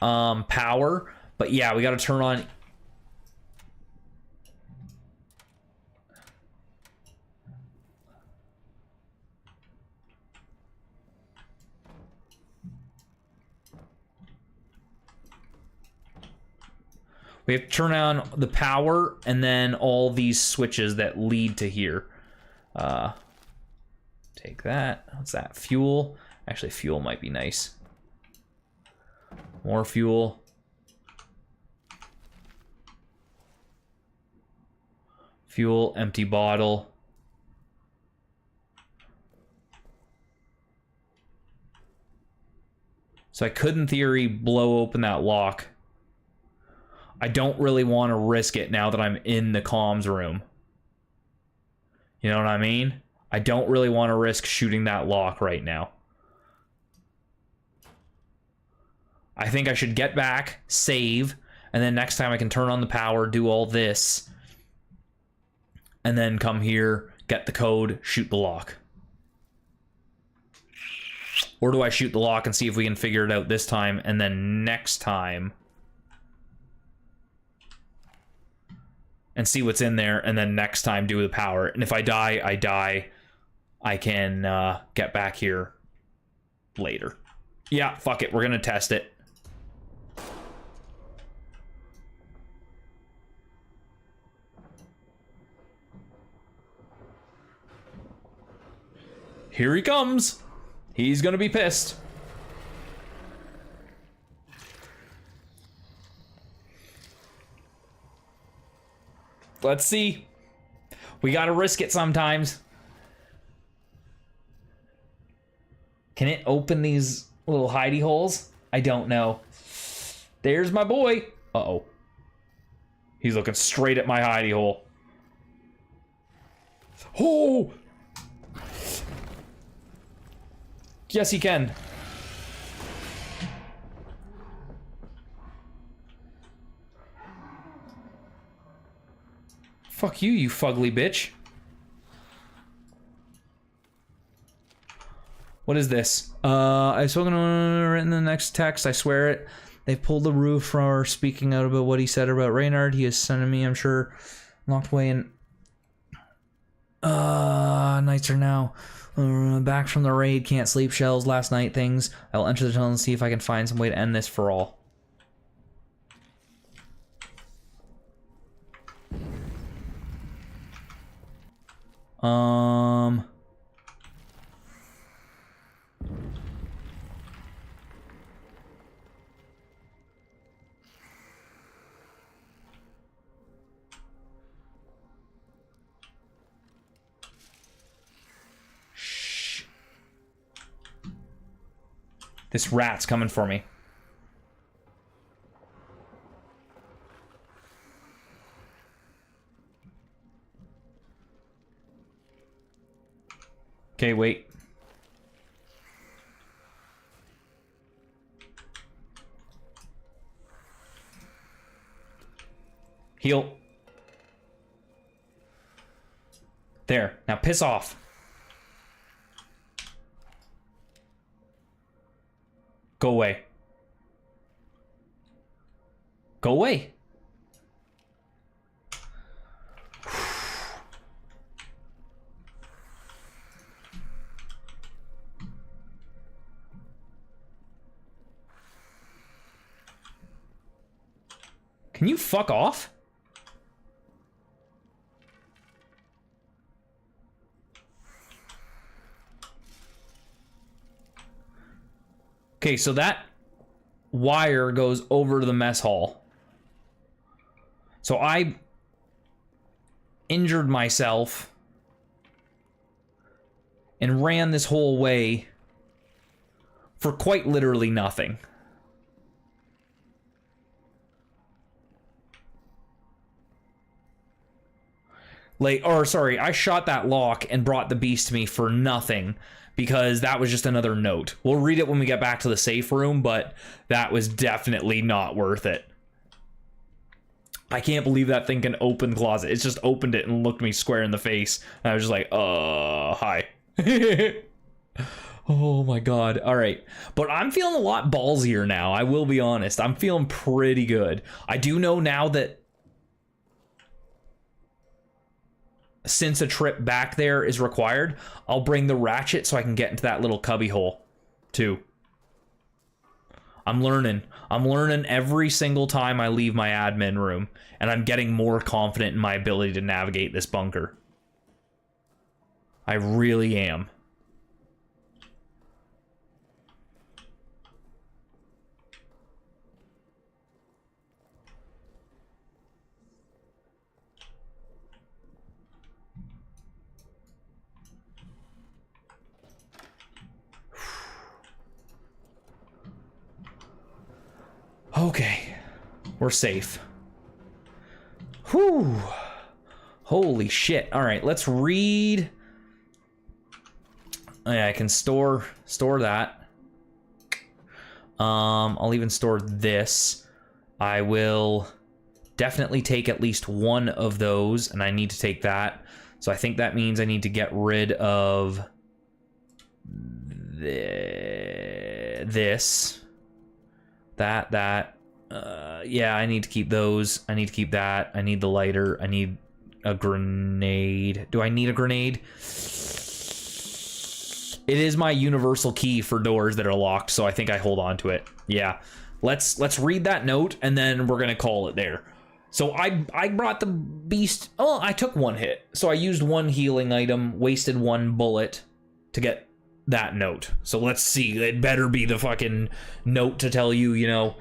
A: power, but yeah, we got to turn on. We have to turn on the power and then all these switches that lead to here. Take that. What's that? Fuel. Actually, fuel might be nice. More fuel. Fuel, empty bottle. So I could, in theory, blow open that lock. I don't really want to risk it now that I'm in the comms room. You know what I mean? I don't really want to risk shooting that lock right now. I think I should get back, save, and then next time I can turn on the power, do all this, and then come here, get the code, shoot the lock. Or do I shoot the lock and see if we can figure it out this time, and then next time and see what's in there, and then next time do the power. And if I die, I die. I can get back here later. Yeah, fuck it. We're gonna test it. Here he comes. He's gonna be pissed. Let's see. We gotta risk it sometimes. Can it open these little hidey holes? I don't know. There's my boy. Uh-oh. He's looking straight at my hidey hole. Oh! Yes, he can. Fuck you, you fugly bitch. What is this? I've spoken to written the next text, I swear it. They've pulled the roof from our speaking out about what he said about Reynard. He is sending me, I'm sure, locked away in... nights are now. Back from the raid, can't sleep, shells, last night things. I'll enter the tunnel and see if I can find some way to end this for all. Shh. This rat's coming for me. Okay, wait. Heal. There. Now piss off. Go away. Go away. Can you fuck off? Okay, so that wire goes over to the mess hall. So I injured myself and ran this whole way for quite literally nothing. I shot that lock and brought the beast to me for nothing, because that was just another note. We'll read it when we get back to the safe room, but that was definitely not worth it. I can't believe that thing can open closet. It's just opened it and looked me square in the face. And I was just like, hi. Oh my god. All right. But I'm feeling a lot ballsier now. I will be honest. I'm feeling pretty good. I do know now that since a trip back there is required, I'll bring the ratchet so I can get into that little cubby hole too. I'm learning every single time I leave my admin room, and I'm getting more confident in my ability to navigate this bunker. I really am. Okay, we're safe. Whew. Holy shit. All right, let's read. Oh, yeah, I can store that. I'll even store this. I will definitely take at least one of those, and I need to take that. So I think that means I need to get rid of this. Yeah, I need to keep those. I need to keep that. I need the lighter. I need a grenade. Do I need a grenade? It is my universal key for doors that are locked, so I think I hold on to it. Yeah. Let's read that note, and then we're gonna call it there. So I brought the beast. Oh, I took one hit. So I used one healing item, wasted one bullet to get that note. So let's see. It better be the fucking note to tell you, you know,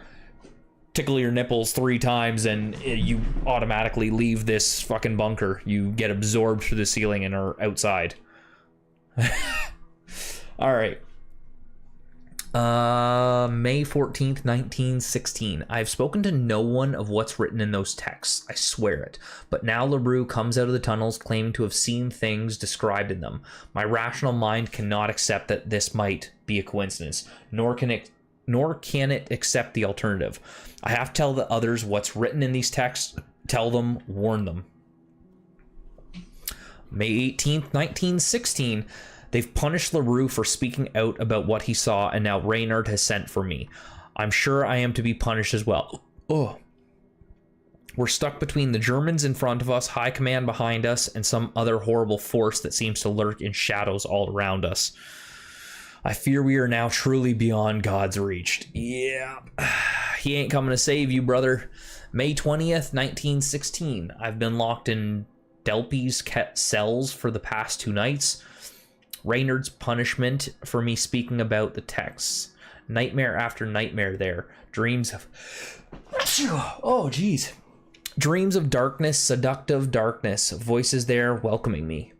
A: tickle your nipples 3 times and you automatically leave this fucking bunker. You get absorbed through the ceiling and are outside. All right. May 14th, 1916. I've spoken to no one of what's written in those texts, I swear it. But now LaRue comes out of the tunnels claiming to have seen things described in them. My rational mind cannot accept that this might be a coincidence, nor can it accept the alternative. I have to tell the others what's written in these texts, tell them, warn them. May 18th, 1916. They've punished LaRue for speaking out about what he saw, and now Reynard has sent for me. I'm sure I am to be punished as well. Oh. We're stuck between the Germans in front of us, high command behind us, and some other horrible force that seems to lurk in shadows all around us. I fear we are now truly beyond God's reach. Yeah. He ain't coming to save you, brother. May 20th, 1916. I've been locked in Delpy's cells for the past 2 nights. Reynard's punishment for me speaking about the texts. Nightmare after nightmare there. Dreams of... Oh, jeez. Dreams of darkness, seductive darkness. Voices there welcoming me.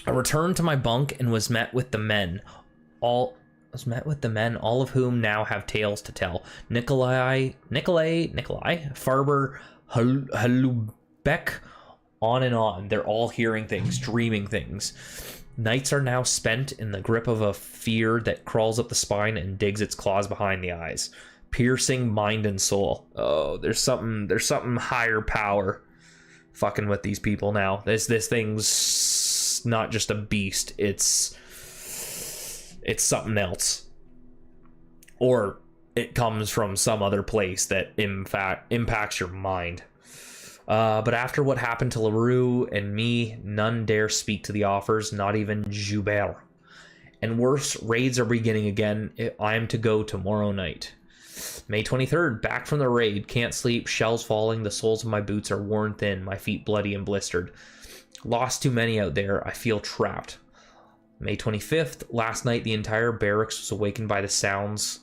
A: I returned to my bunk and was met with the men. All of whom now have tales to tell. Nikolai, Farber, Halubeck, on and on. They're all hearing things, dreaming things. Nights are now spent in the grip of a fear that crawls up the spine and digs its claws behind the eyes, piercing mind and soul. Oh, there's something higher power fucking with these people now. This thing's not just a beast, it's something else. Or it comes from some other place that in fact impacts your mind. But after what happened to LaRue and me, none dare speak to the offers, not even Joubert. And worse, raids are beginning again. I am to go tomorrow night. May 23rd, back from the raid. Can't sleep, shells falling, the soles of my boots are worn thin, my feet bloody and blistered. Lost too many out there, I feel trapped. May 25th, last night the entire barracks was awakened by the sounds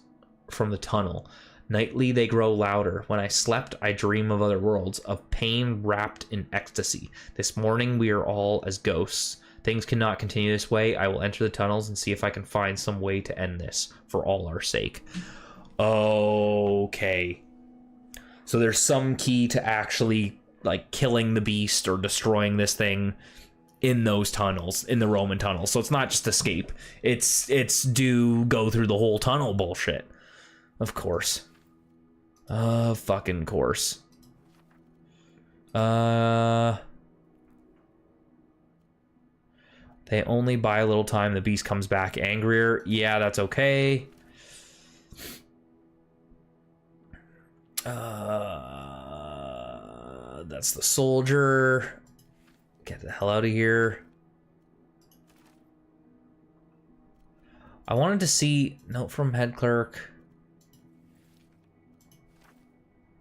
A: from the tunnel. Nightly they grow louder. When I slept, I dream of other worlds, of pain wrapped in ecstasy. This morning we are all as ghosts. Things cannot continue this way. I will enter the tunnels and see if I can find some way to end this, for all our sake. Okay. So there's some key to actually, like, killing the beast or destroying this thing in those tunnels, in the Roman tunnels. So it's not just escape. It's do go through the whole tunnel bullshit. Of course. Fucking course. They only buy a little time. The beast comes back angrier. Yeah, that's okay. That's the soldier. Get the hell out of here. I wanted to see... Note from head clerk.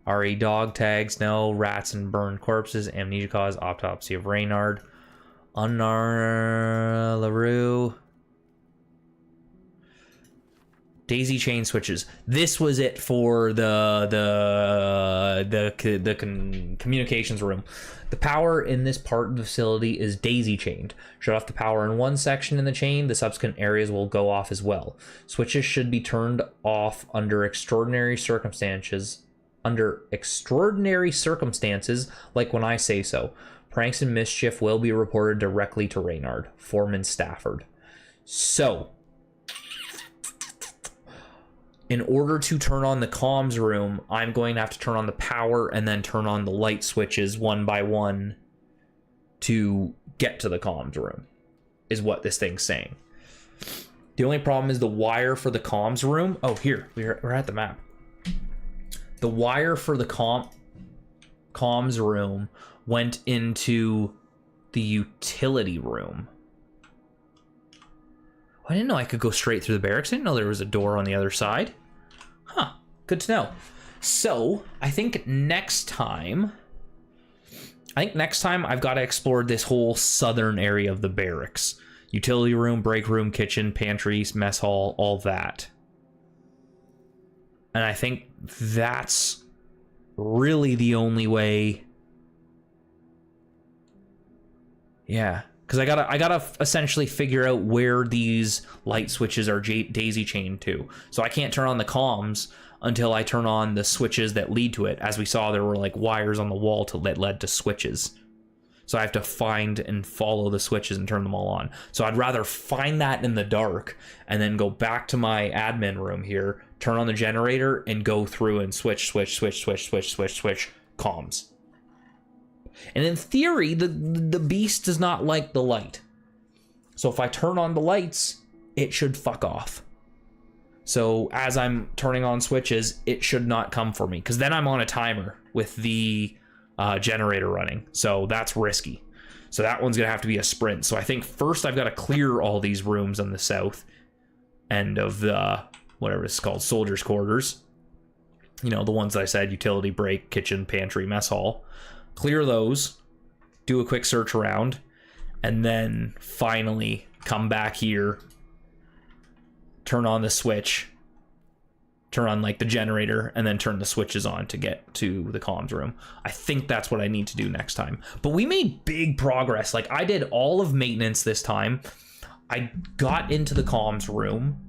A: RE dog tags. No. Rats and burned corpses. Amnesia cause. Autopsy of Reynard. Unnar LaRue. Daisy chain switches. This was it for the communications room. The power in this part of the facility is daisy chained. Shut off the power in one section in the chain, the subsequent areas will go off as well. Switches should be turned off under extraordinary circumstances. Under extraordinary circumstances, like when I say so. Pranks and mischief will be reported directly to Reynard, Foreman Stafford. So, in order to turn on the comms room, I'm going to have to turn on the power and then turn on the light switches one by one to get to the comms room, is what this thing's saying. The only problem is the wire for the comms room. Oh, here, we're at the map. The wire for the comms room went into the utility room. I didn't know I could go straight through the barracks. I didn't know there was a door on the other side. Huh, good to know. So, I think next time I've got to explore this whole southern area of the barracks. Utility room, break room, kitchen, pantries, mess hall, all that. And I think that's really the only way. Yeah, because I gotta essentially figure out where these light switches are daisy chained to. So I can't turn on the comms until I turn on the switches that lead to it. As we saw, there were like wires on the wall that led to switches. So I have to find and follow the switches and turn them all on. So I'd rather find that in the dark and then go back to my admin room here, turn on the generator, and go through and switch comms. And in theory, the beast does not like the light. So if I turn on the lights, it should fuck off. So as I'm turning on switches, it should not come for me, because then I'm on a timer with the generator running. So that's risky. So that one's gonna have to be a sprint. So I think first I've got to clear all these rooms on the south end of the, whatever it's called, soldiers' quarters. You know, the ones that I said, utility, break, kitchen, pantry, mess hall. Clear those, do a quick search around, and then finally come back here, turn on the switch, turn on like the generator, and then turn the switches on to get to the comms room. I think that's what I need to do next time. But we made big progress. Like, I did all of maintenance this time. I got into the comms room.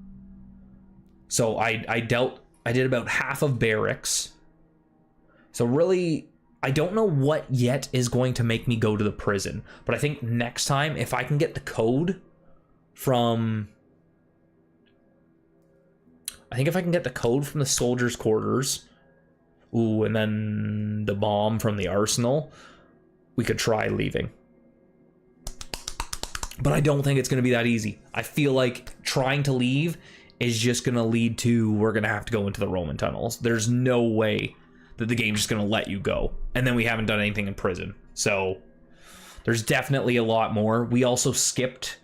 A: So I did about half of barracks. So really, I don't know what yet is going to make me go to the prison, but I think next time, if I can get the code from... I think if I can get the code from the soldiers' quarters, ooh, and then the bomb from the arsenal, we could try leaving. But I don't think it's going to be that easy. I feel like trying to leave is just going to lead to, we're going to have to go into the Roman tunnels. There's no way that the game's just going to let you go. And then we haven't done anything in prison. So there's definitely a lot more. We also skipped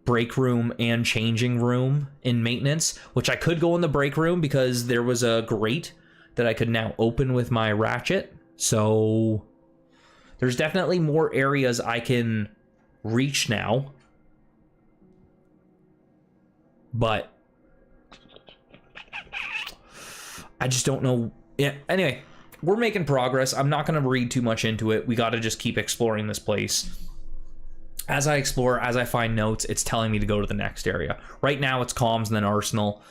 A: break room and changing room in maintenance, which I could go in the break room because there was a grate that I could now open with my ratchet. So there's definitely more areas I can reach now. But I just don't know. Yeah, anyway, we're making progress. I'm not going to read too much into it. We got to just keep exploring this place. As I explore, as I find notes, it's telling me to go to the next area. Right now, it's comms and then arsenal.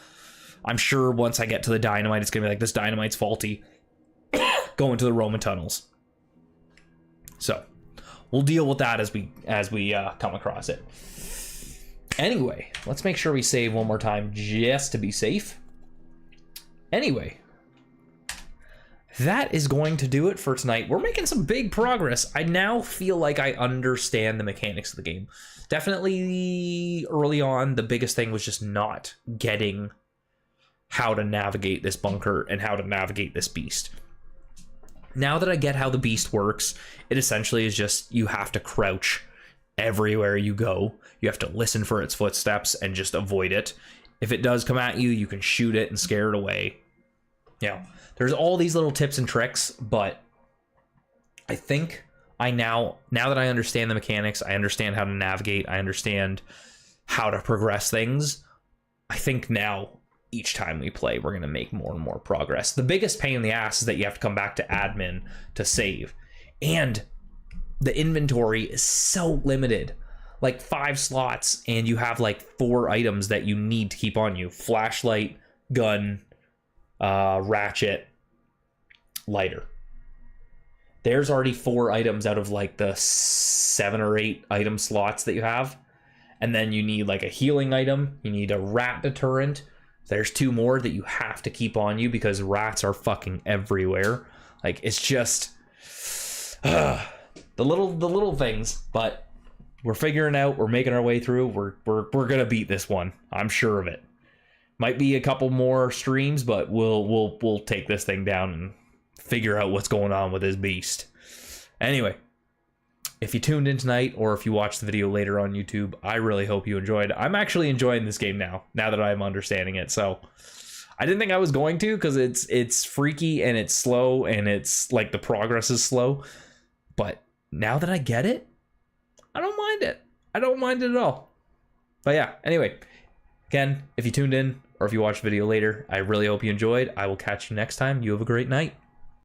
A: I'm sure once I get to the dynamite, it's going to be like, this dynamite's faulty. Go into the Roman tunnels. So, we'll deal with that as we come across it. Anyway, let's make sure we save one more time just to be safe. Anyway, that is going to do it for tonight. We're making some big progress. I now feel like I understand the mechanics of the game. Definitely early on, the biggest thing was just not getting how to navigate this bunker and how to navigate this beast. Now that I get how the beast works, it essentially is just you have to crouch everywhere you go. You have to listen for its footsteps and just avoid it. If it does come at you, you can shoot it and scare it away. You know, there's all these little tips and tricks, but I think now that I understand the mechanics, I understand how to navigate, I understand how to progress things. I think now each time we play, we're going to make more and more progress. The biggest pain in the ass is that you have to come back to admin to save. And the inventory is so limited. Like 5 slots, and you have like 4 items that you need to keep on you. Flashlight, gun, ratchet, lighter. There's already 4 items out of like the 7 or 8 item slots that you have. And then you need like a healing item. You need a rat deterrent. There's 2 more that you have to keep on you because rats are fucking everywhere. Like, it's just the little things, but we're figuring out, we're making our way through. We're gonna beat this one. I'm sure of it. Might be a couple more streams, but we'll take this thing down and figure out what's going on with this beast. Anyway, if you tuned in tonight or if you watched the video later on YouTube, I really hope you enjoyed. I'm actually enjoying this game now that I'm understanding it. So I didn't think I was going to, because it's freaky and it's slow and it's like the progress is slow. But now that I get it, I don't mind it. I don't mind it at all. But yeah, anyway, again, if you tuned in or if you watched the video later, I really hope you enjoyed. I will catch you next time. You have a great night.